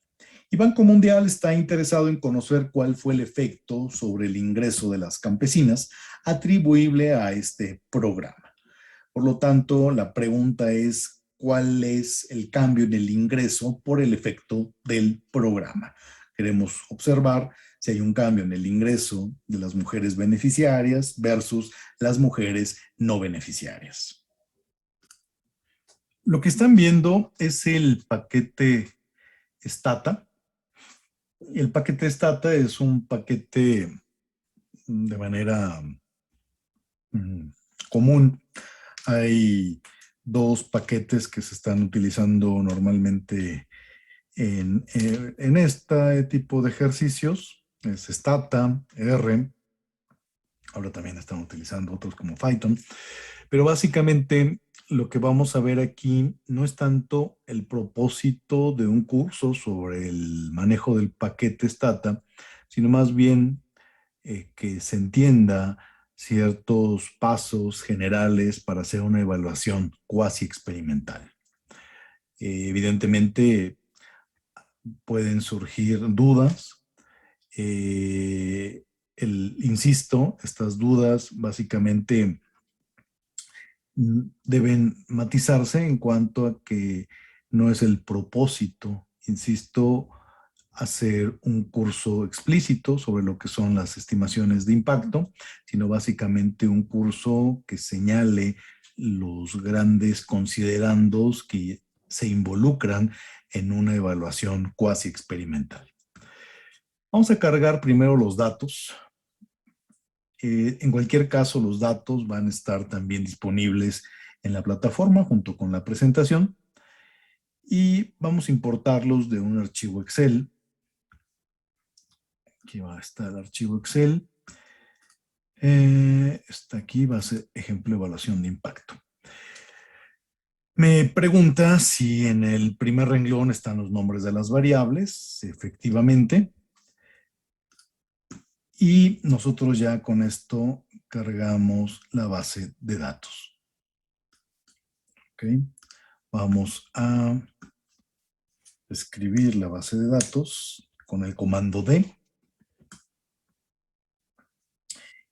Y Banco Mundial está interesado en conocer cuál fue el efecto sobre el ingreso de las campesinas atribuible a este programa. Por lo tanto, la pregunta es, ¿cuál es el cambio en el ingreso por el efecto del programa? Queremos observar si hay un cambio en el ingreso de las mujeres beneficiarias versus las mujeres no beneficiarias. Lo que están viendo es el paquete Stata. El paquete Stata es un paquete de manera común. Hay 2 paquetes que se están utilizando normalmente en este tipo de ejercicios. Es Stata, R. Ahora también están utilizando otros como Python. Pero básicamente lo que vamos a ver aquí no es tanto el propósito de un curso sobre el manejo del paquete Stata, sino más bien que se entienda ciertos pasos generales para hacer una evaluación cuasi experimental. Evidentemente pueden surgir dudas. Insisto, estas dudas básicamente deben matizarse en cuanto a que no es el propósito, insisto, hacer un curso explícito sobre lo que son las estimaciones de impacto, sino básicamente un curso que señale los grandes considerandos que se involucran en una evaluación cuasi experimental. Vamos a cargar primero los datos. En cualquier caso, los datos van a estar también disponibles en la plataforma junto con la presentación y vamos a importarlos de un archivo Excel. Aquí va a estar el archivo Excel. Está aquí, va a ser ejemplo de evaluación de impacto. Me pregunta si en el primer renglón están los nombres de las variables, efectivamente. Y nosotros ya con esto cargamos la base de datos. ¿Ok? Vamos a escribir la base de datos con el comando D.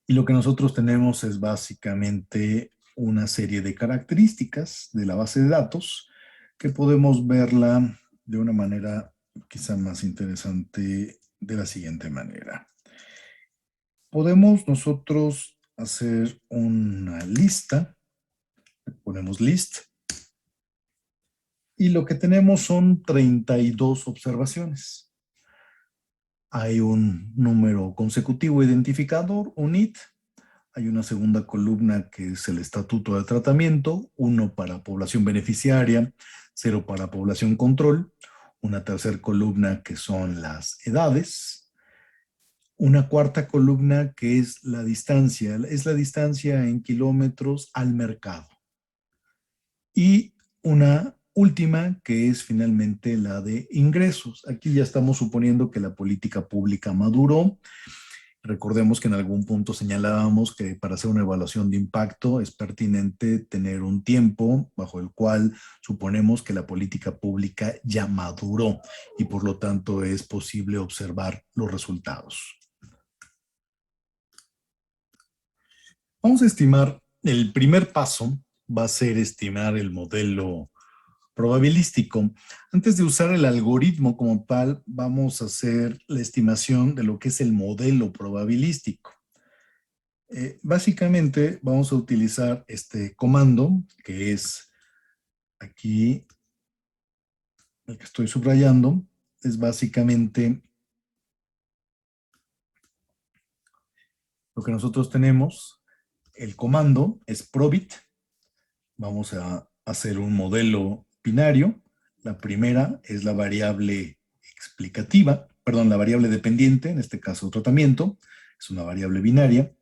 Y lo que nosotros tenemos es básicamente una serie de características de la base de datos que podemos verla de una manera quizá más interesante de la siguiente manera. Podemos nosotros hacer una lista, ponemos list, y lo que tenemos son 32 observaciones. Hay un número consecutivo identificador, un IT. Hay una segunda columna que es el estatuto de tratamiento, 1 para población beneficiaria, 0 para población control. Una tercera columna que son las edades. Una cuarta columna que es la distancia en kilómetros al mercado. Y una última que es finalmente la de ingresos. Aquí ya estamos suponiendo que la política pública maduró. Recordemos que en algún punto señalábamos que para hacer una evaluación de impacto es pertinente tener un tiempo bajo el cual suponemos que la política pública ya maduró y por lo tanto es posible observar los resultados. Vamos a estimar, el primer paso va a ser estimar el modelo probabilístico. Antes de usar el algoritmo como tal, vamos a hacer la estimación de lo que es el modelo probabilístico. Básicamente vamos a utilizar este comando, que es aquí, el que estoy subrayando, es básicamente lo que nosotros tenemos. El comando es probit. Vamos a hacer un modelo binario. La primera es la variable explicativa, perdón, la variable dependiente, en este caso tratamiento, es una variable binaria.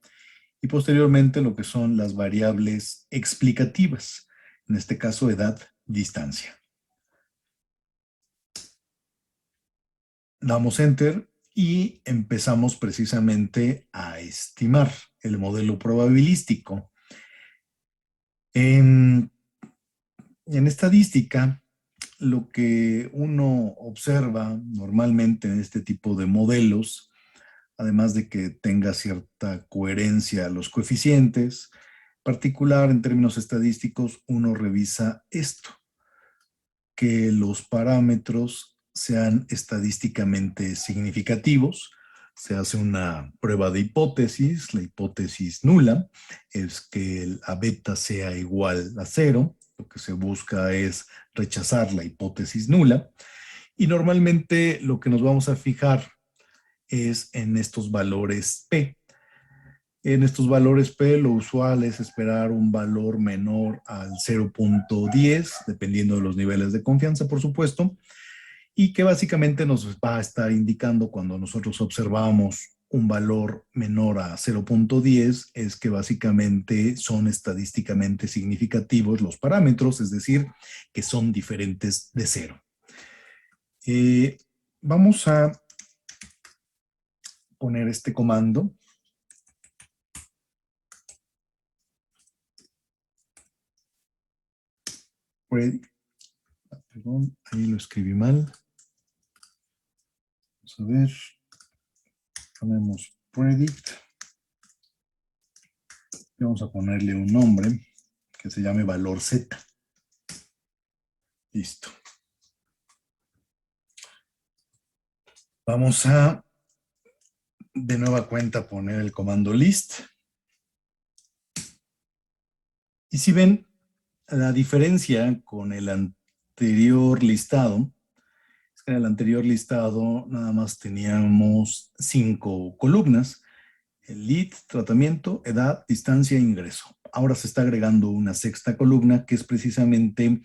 Y posteriormente lo que son las variables explicativas, en este caso edad, distancia. Damos Enter y empezamos precisamente a estimar el modelo probabilístico. En estadística, lo que uno observa normalmente en este tipo de modelos, además de que tenga cierta coherencia a los coeficientes, en particular en términos estadísticos, uno revisa esto, que los parámetros sean estadísticamente significativos. Se hace una prueba de hipótesis, la hipótesis nula es que la beta sea igual a 0, lo que se busca es rechazar la hipótesis nula, y normalmente lo que nos vamos a fijar es en estos valores P. En estos valores P lo usual es esperar un valor menor al 0.10, dependiendo de los niveles de confianza, por supuesto, y que básicamente nos va a estar indicando cuando nosotros observamos un valor menor a 0.10 es que básicamente son estadísticamente significativos los parámetros, es decir, que son diferentes de 0. Vamos a poner este comando. predict. Perdón, ahí lo escribí mal. Vamos a ver. Ponemos predict. Y vamos a ponerle un nombre que se llame valor Z. Listo. Vamos a de nueva cuenta poner el comando list. Y si ven la diferencia con el anterior listado, es que en el anterior listado nada más teníamos 5 columnas: el lead, tratamiento, edad, distancia e ingreso. Ahora se está agregando una sexta columna que es precisamente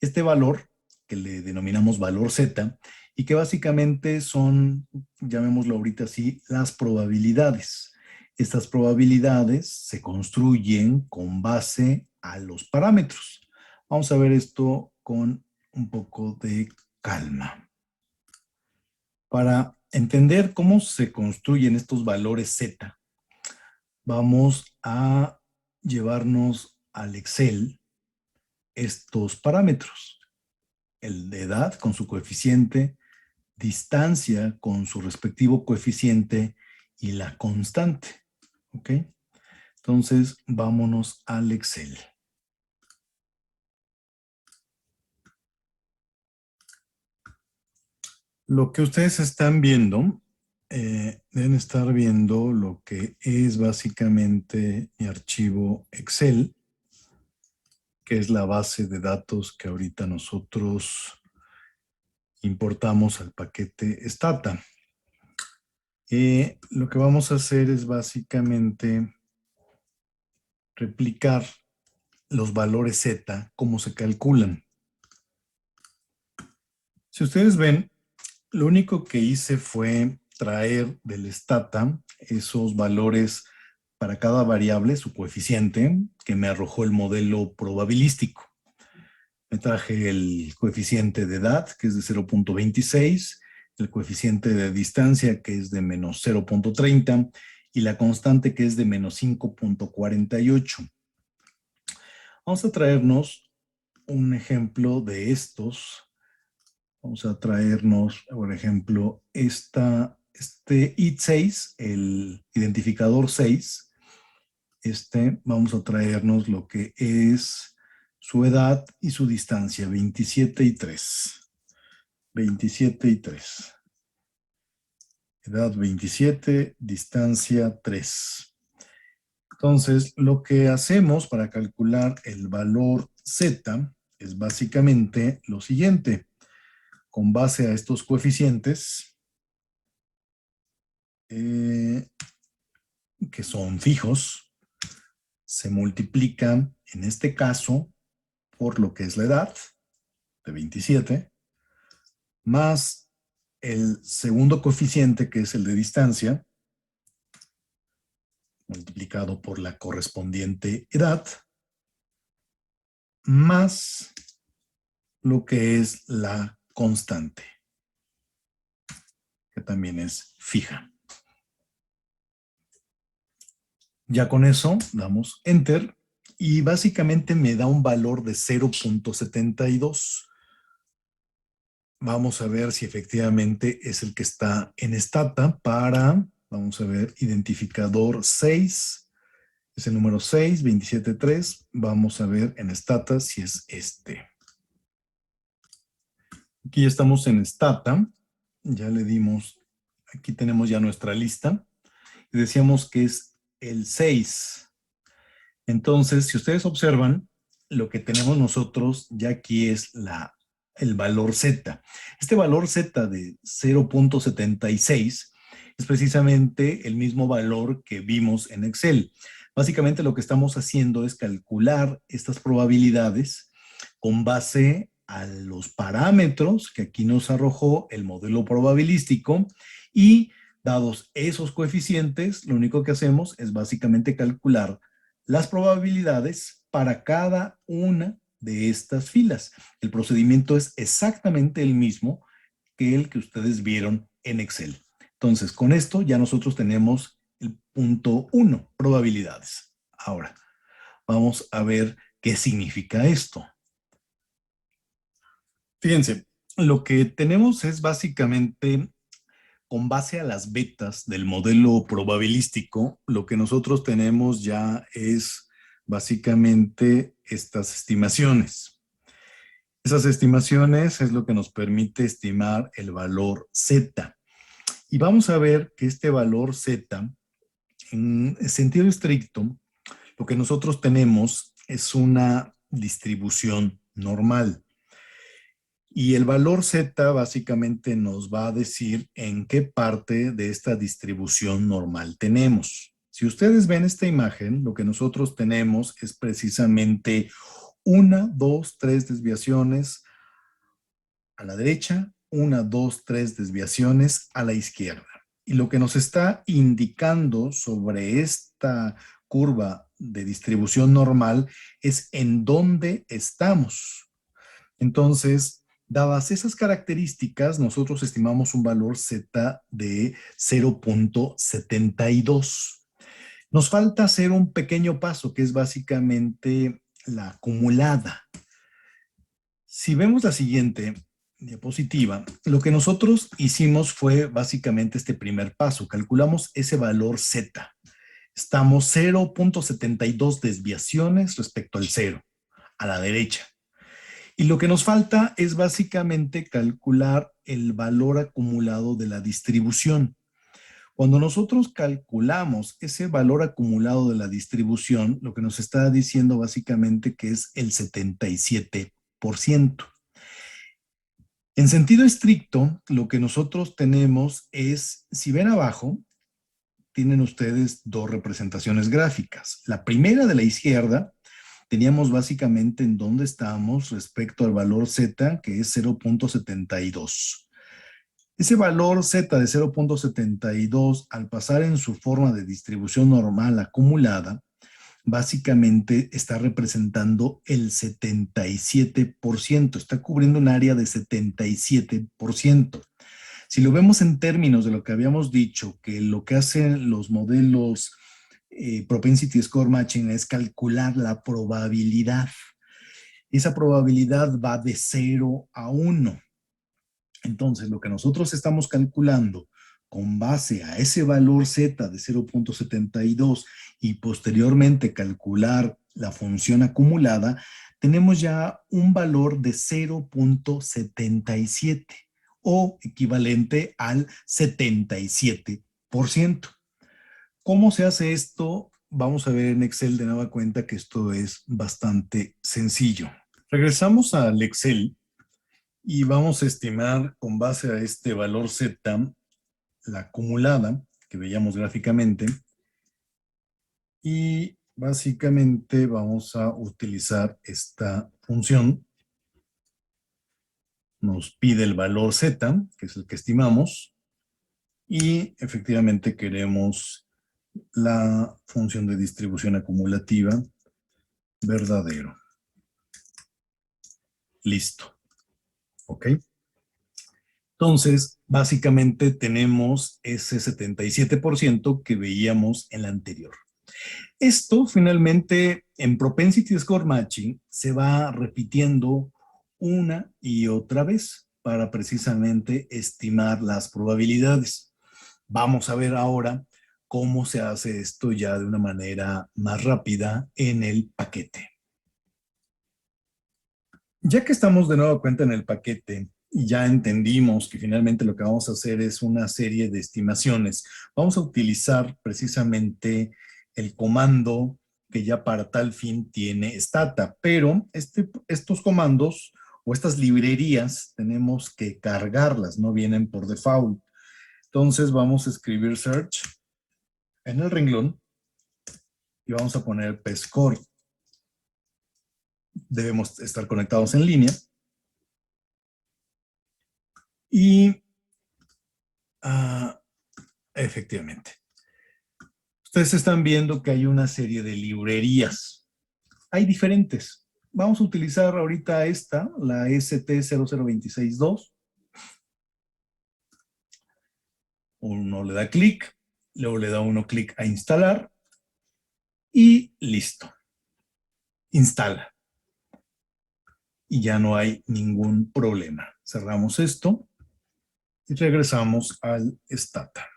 este valor que le denominamos valor Z y que básicamente son, llamémoslo ahorita así, las probabilidades. Estas probabilidades se construyen con base a los parámetros. Vamos a ver esto con un poco de calma. Para entender cómo se construyen estos valores Z, vamos a llevarnos al Excel estos parámetros. El de edad con su coeficiente, distancia con su respectivo coeficiente y la constante. ¿Ok? Entonces, vámonos al Excel. Lo que ustedes están viendo, deben estar viendo lo que es básicamente mi archivo Excel, que es la base de datos que ahorita nosotros importamos al paquete Stata. Lo que vamos a hacer es básicamente replicar los valores Z, cómo se calculan. Si ustedes ven, lo único que hice fue traer del Stata esos valores para cada variable, su coeficiente, que me arrojó el modelo probabilístico. Me traje el coeficiente de edad, que es de 0.26, el coeficiente de distancia, que es de menos 0.30, y la constante, que es de menos 5.48. Vamos a traernos un ejemplo de estos. Vamos a traernos, por ejemplo, este IT6, el identificador 6. Vamos a traernos lo que es su edad y su distancia, 27 y 3. 27 y 3. Edad 27, distancia 3. Entonces, lo que hacemos para calcular el valor Z es básicamente lo siguiente. Con base a estos coeficientes, que son fijos, se multiplican, en este caso, por lo que es la edad, de 27, más el segundo coeficiente, que es el de distancia, multiplicado por la correspondiente edad, más lo que es la constante, que también es fija. Ya con eso damos Enter y básicamente me da un valor de 0.72. Vamos a ver si efectivamente es el que está en Stata para, vamos a ver, identificador 6, es el número 6, 27.3. Vamos a ver en Stata si es este. Aquí ya estamos en Stata, ya le dimos, aquí tenemos ya nuestra lista y decíamos que es el 6. Entonces, si ustedes observan, lo que tenemos nosotros ya aquí es el valor Z. Este valor Z de 0.76 es precisamente el mismo valor que vimos en Excel. Básicamente lo que estamos haciendo es calcular estas probabilidades con base a los parámetros que aquí nos arrojó el modelo probabilístico y dados esos coeficientes, lo único que hacemos es básicamente calcular las probabilidades para cada una de estas filas. El procedimiento es exactamente el mismo que el que ustedes vieron en Excel. Entonces, con esto ya nosotros tenemos el punto 1, probabilidades. Ahora, vamos a ver qué significa esto. Fíjense, lo que tenemos es básicamente, con base a las betas del modelo probabilístico, lo que nosotros tenemos ya es básicamente estas estimaciones. Esas estimaciones es lo que nos permite estimar el valor Z. Y vamos a ver que este valor Z, en sentido estricto, lo que nosotros tenemos es una distribución normal. Y el valor Z básicamente nos va a decir en qué parte de esta distribución normal tenemos. Si ustedes ven esta imagen, lo que nosotros tenemos es precisamente una, dos, tres desviaciones a la derecha, una, dos, tres desviaciones a la izquierda. Y lo que nos está indicando sobre esta curva de distribución normal es en dónde estamos. Entonces, dadas esas características, nosotros estimamos un valor Z de 0.72. Nos falta hacer un pequeño paso, que es básicamente la acumulada. Si vemos la siguiente diapositiva, lo que nosotros hicimos fue básicamente este primer paso. Calculamos ese valor Z. Estamos 0.72 desviaciones respecto al 0, a la derecha. Y lo que nos falta es básicamente calcular el valor acumulado de la distribución. Cuando nosotros calculamos ese valor acumulado de la distribución, lo que nos está diciendo básicamente que es el 77%. En sentido estricto, lo que nosotros tenemos es, si ven abajo, tienen ustedes dos representaciones gráficas. La primera de la izquierda, teníamos básicamente en dónde estamos respecto al valor Z, que es 0.72. Ese valor Z de 0.72, al pasar en su forma de distribución normal acumulada, básicamente está representando el 77%, está cubriendo un área de 77%. Si lo vemos en términos de lo que habíamos dicho, que lo que hacen los modelos Propensity Score Matching es calcular la probabilidad. Esa probabilidad va de 0 a 1. Entonces, lo que nosotros estamos calculando con base a ese valor Z de 0.72 y posteriormente calcular la función acumulada, tenemos ya un valor de 0.77 o equivalente al 77%. ¿Cómo se hace esto? Vamos a ver en Excel de nueva cuenta que esto es bastante sencillo. Regresamos al Excel y vamos a estimar con base a este valor Z la acumulada que veíamos gráficamente y básicamente vamos a utilizar esta función. Nos pide el valor Z, que es el que estimamos, y efectivamente queremos la función de distribución acumulativa verdadero. Listo. ¿Ok? Entonces, básicamente tenemos ese 77% que veíamos en la anterior. Esto finalmente en Propensity Score Matching se va repitiendo una y otra vez para precisamente estimar las probabilidades. Vamos a ver ahora cómo se hace esto ya de una manera más rápida en el paquete. Ya que estamos de nueva cuenta en el paquete y ya entendimos que finalmente lo que vamos a hacer es una serie de estimaciones, vamos a utilizar precisamente el comando que ya para tal fin tiene Stata, pero estos comandos o estas librerías tenemos que cargarlas, no vienen por default. Entonces vamos a escribir search en el renglón y vamos a poner pscore. Debemos estar conectados en línea. Y efectivamente, ustedes están viendo que hay una serie de librerías. Hay diferentes. Vamos a utilizar ahorita esta, la ST00262. Uno le da clic, luego le da uno clic a instalar y listo. Instala. y ya no hay ningún problema. Cerramos esto y regresamos al Stata.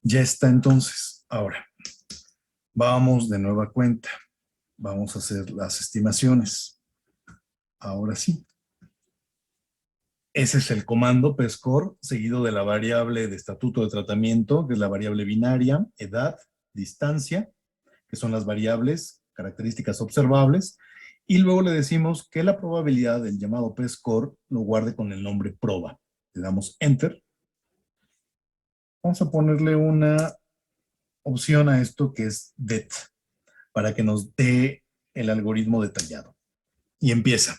Ya está entonces. Ahora, vamos de nueva cuenta. Vamos a hacer las estimaciones. Ahora sí. Ese es el comando PSCOR, seguido de la variable de estatuto de tratamiento, que es la variable binaria, edad, distancia, que son las variables, características observables, y luego le decimos que la probabilidad del llamado PSCOR lo guarde con el nombre proba. Le damos Enter. Vamos a ponerle una opción a esto que es DET, para que nos dé el algoritmo detallado. Y empieza.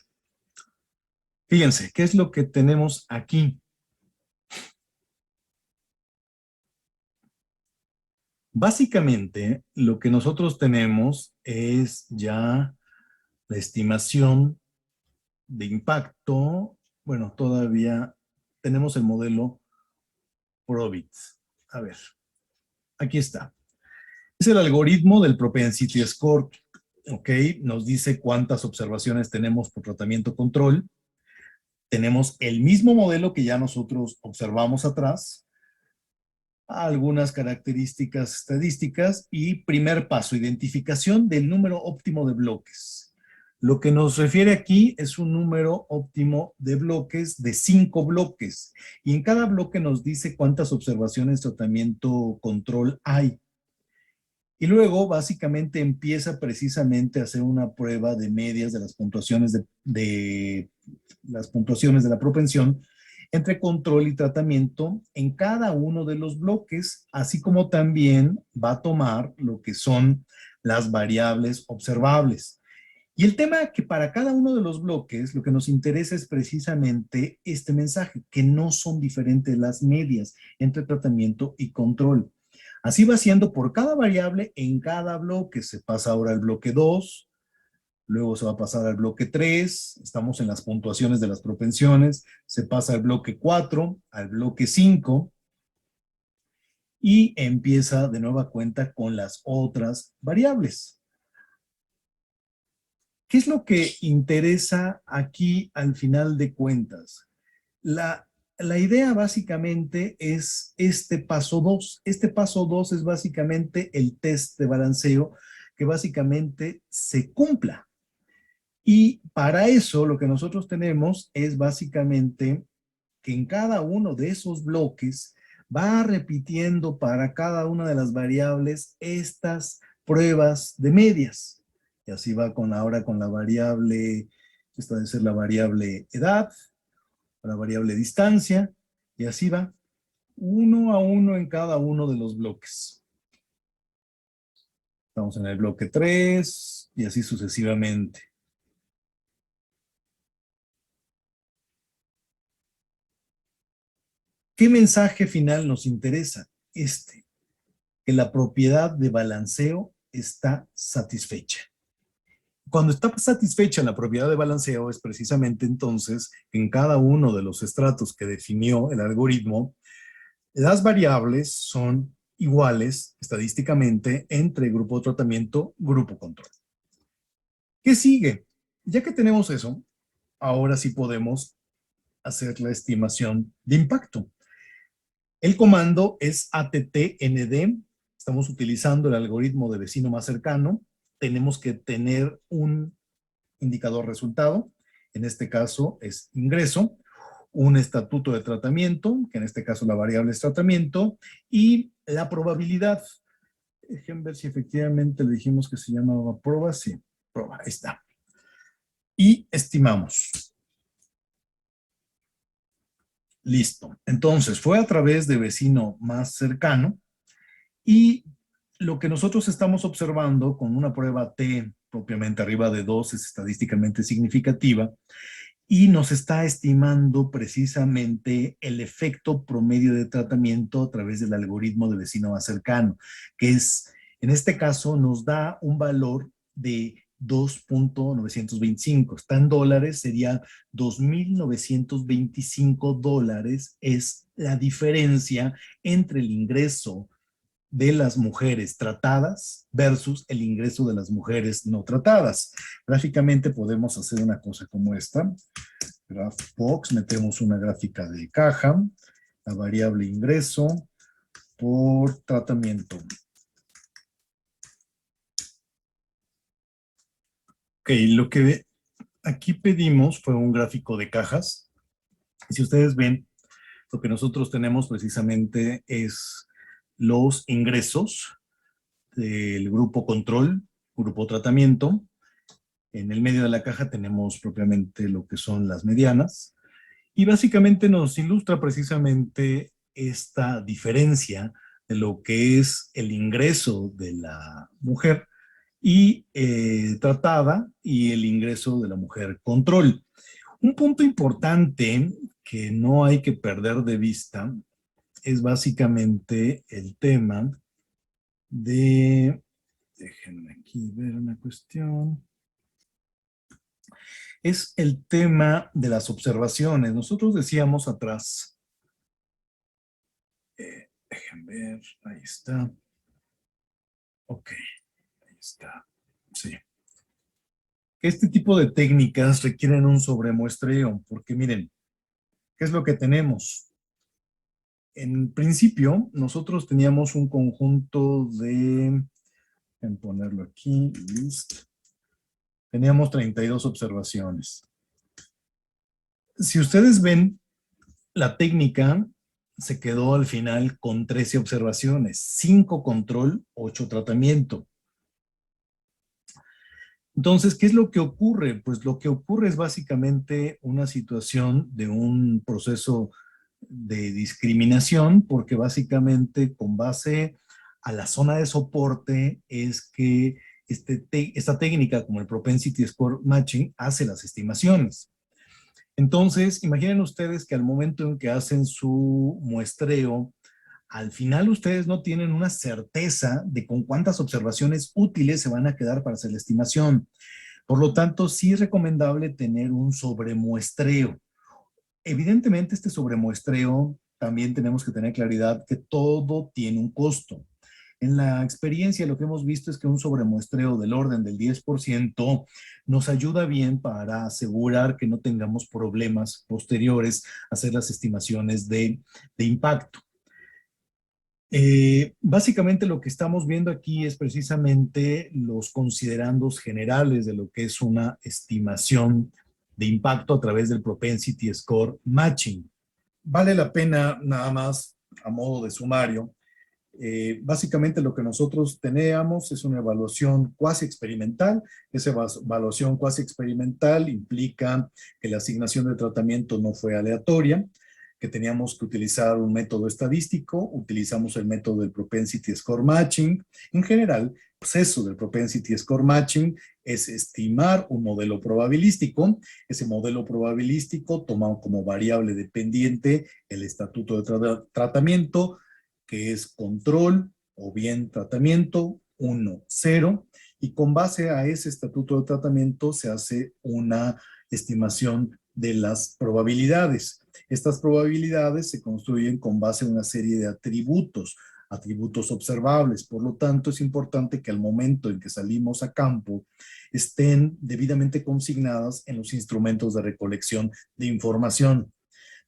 Fíjense, ¿qué es lo que tenemos aquí? Básicamente, lo que nosotros tenemos es ya la estimación de impacto. Bueno, todavía tenemos el modelo Probit. A ver, aquí está. Es el algoritmo del Propensity Score. ¿Ok? Nos dice cuántas observaciones tenemos por tratamiento control. Tenemos el mismo modelo que ya nosotros observamos atrás, algunas características estadísticas y primer paso, identificación del número óptimo de bloques. Lo que nos refiere aquí es un número óptimo de bloques de 5 bloques y en cada bloque nos dice cuántas observaciones de tratamiento control hay. Y luego básicamente empieza precisamente a hacer una prueba de medias de las puntuaciones de las puntuaciones de la propensión entre control y tratamiento en cada uno de los bloques, así como también va a tomar lo que son las variables observables. Y el tema que para cada uno de los bloques lo que nos interesa es precisamente este mensaje, que no son diferentes las medias entre tratamiento y control. Así va siendo por cada variable en cada bloque. Se pasa ahora al bloque 2, luego se va a pasar al bloque 3, estamos en las puntuaciones de las propensiones, se pasa al bloque 4, al bloque 5 y empieza de nueva cuenta con las otras variables. ¿Qué es lo que interesa aquí al final de cuentas? La idea básicamente es este paso 2. Este paso 2 es básicamente el test de balanceo que básicamente se cumpla. Y para eso lo que nosotros tenemos es básicamente que en cada uno de esos bloques va repitiendo para cada una de las variables estas pruebas de medias. Y así va ahora con la variable, esta debe ser la variable edad, la variable distancia, y así va, uno a uno en cada uno de los bloques. Estamos en el bloque 3 y así sucesivamente. ¿Qué mensaje final nos interesa? Que la propiedad de balanceo está satisfecha. Cuando está satisfecha la propiedad de balanceo es precisamente entonces en cada uno de los estratos que definió el algoritmo, las variables son iguales estadísticamente entre grupo de tratamiento, grupo control. ¿Qué sigue? Ya que tenemos eso, ahora sí podemos hacer la estimación de impacto. El comando es attnd. Estamos utilizando el algoritmo de vecino más cercano. Tenemos que tener un indicador resultado. En este caso es ingreso. Un estatuto de tratamiento, que en este caso la variable es tratamiento. Y la probabilidad. Dejen ver si efectivamente le dijimos que se llamaba prueba. Sí, prueba. Ahí está. Y estimamos. Listo. Entonces, fue a través de vecino más cercano y lo que nosotros estamos observando con una prueba T propiamente arriba de 2 es estadísticamente significativa y nos está estimando precisamente el efecto promedio de tratamiento a través del algoritmo de vecino más cercano, que es, en este caso, nos da un valor de 2.925. Está en dólares, sería $2.925 es la diferencia entre el ingreso de las mujeres tratadas versus el ingreso de las mujeres no tratadas. Gráficamente podemos hacer una cosa como esta. Graphbox, metemos una gráfica de caja, la variable ingreso por tratamiento. Ok, lo que aquí pedimos fue un gráfico de cajas. Si ustedes ven, lo que nosotros tenemos precisamente es los ingresos del grupo control, grupo tratamiento. En el medio de la caja tenemos propiamente lo que son las medianas. Y básicamente nos ilustra precisamente esta diferencia de lo que es el ingreso de la mujer y tratada y el ingreso de la mujer control. Un punto importante que no hay que perder de vista es básicamente el tema de, déjenme aquí ver una cuestión, es el tema de las observaciones. Nosotros decíamos atrás, déjenme ver, ahí está, ok, ahí está, sí. Este tipo de técnicas requieren un sobremuestreo, porque miren, ¿qué es lo que tenemos? En principio, nosotros teníamos un conjunto de, en ponerlo aquí, list, teníamos 32 observaciones. Si ustedes ven, la técnica se quedó al final con 13 observaciones, 5 control, 8 tratamiento. Entonces, ¿qué es lo que ocurre? Pues lo que ocurre es básicamente una situación de un proceso de discriminación, porque básicamente con base a la zona de soporte es que esta técnica, como el Propensity Score Matching, hace las estimaciones. Entonces, imaginen ustedes que al momento en que hacen su muestreo, al final ustedes no tienen una certeza de con cuántas observaciones útiles se van a quedar para hacer la estimación. Por lo tanto, sí es recomendable tener un sobremuestreo. Evidentemente, este sobremuestreo también tenemos que tener claridad que todo tiene un costo. En la experiencia lo que hemos visto es que un sobremuestreo del orden del 10% nos ayuda bien para asegurar que no tengamos problemas posteriores a hacer las estimaciones de impacto. Básicamente lo que estamos viendo aquí es precisamente los considerandos generales de lo que es una estimación de impacto a través del Propensity Score Matching. Vale la pena nada más a modo de sumario. Básicamente lo que nosotros teníamos es una evaluación cuasi experimental. Esa evaluación cuasi experimental implica que la asignación de tratamiento no fue aleatoria, que teníamos que utilizar un método estadístico, utilizamos el método del Propensity Score Matching. En general, el proceso del Propensity Score Matching es estimar un modelo probabilístico. Ese modelo probabilístico toma como variable dependiente el estatuto de tratamiento, que es control o bien tratamiento 1, 0, y con base a ese estatuto de tratamiento se hace una estimación de las probabilidades. Estas probabilidades se construyen con base en una serie de atributos observables. Por lo tanto, es importante que al momento en que salimos a campo estén debidamente consignadas en los instrumentos de recolección de información.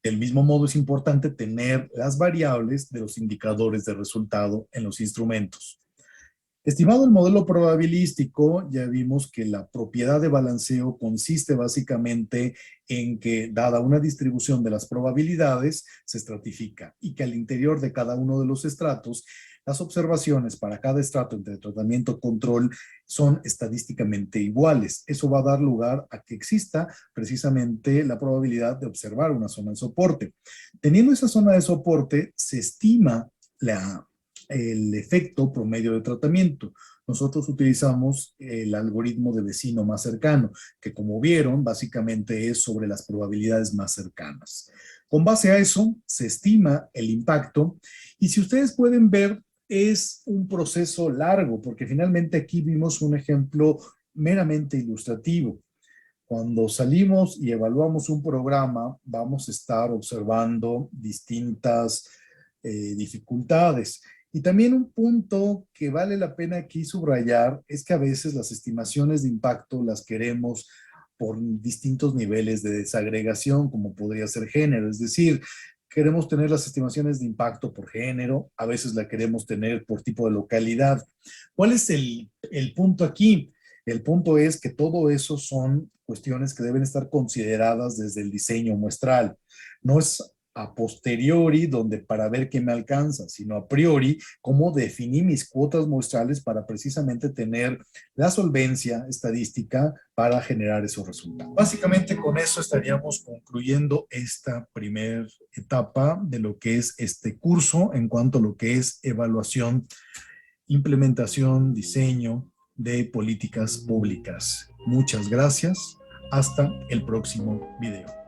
Del mismo modo, es importante tener las variables de los indicadores de resultado en los instrumentos. Estimado el modelo probabilístico, ya vimos que la propiedad de balanceo consiste básicamente en que, dada una distribución de las probabilidades, se estratifica y que al interior de cada uno de los estratos, las observaciones para cada estrato entre tratamiento y control son estadísticamente iguales. Eso va a dar lugar a que exista precisamente la probabilidad de observar una zona de soporte. Teniendo esa zona de soporte, se estima el efecto promedio de tratamiento. Nosotros utilizamos el algoritmo de vecino más cercano, que como vieron, básicamente es sobre las probabilidades más cercanas. Con base a eso, se estima el impacto y si ustedes pueden ver, es un proceso largo, porque finalmente aquí vimos un ejemplo meramente ilustrativo. Cuando salimos y evaluamos un programa, vamos a estar observando distintas dificultades. Y también un punto que vale la pena aquí subrayar es que a veces las estimaciones de impacto las queremos por distintos niveles de desagregación, como podría ser género, es decir, queremos tener las estimaciones de impacto por género, a veces la queremos tener por tipo de localidad. ¿Cuál es el punto aquí? El punto es que todo eso son cuestiones que deben estar consideradas desde el diseño muestral. No es a posteriori, donde para ver qué me alcanza, sino a priori, cómo definí mis cuotas muestrales para precisamente tener la solvencia estadística para generar esos resultados. Básicamente con eso estaríamos concluyendo esta primera etapa de lo que es este curso en cuanto a lo que es evaluación, implementación, diseño de políticas públicas. Muchas gracias. Hasta el próximo video.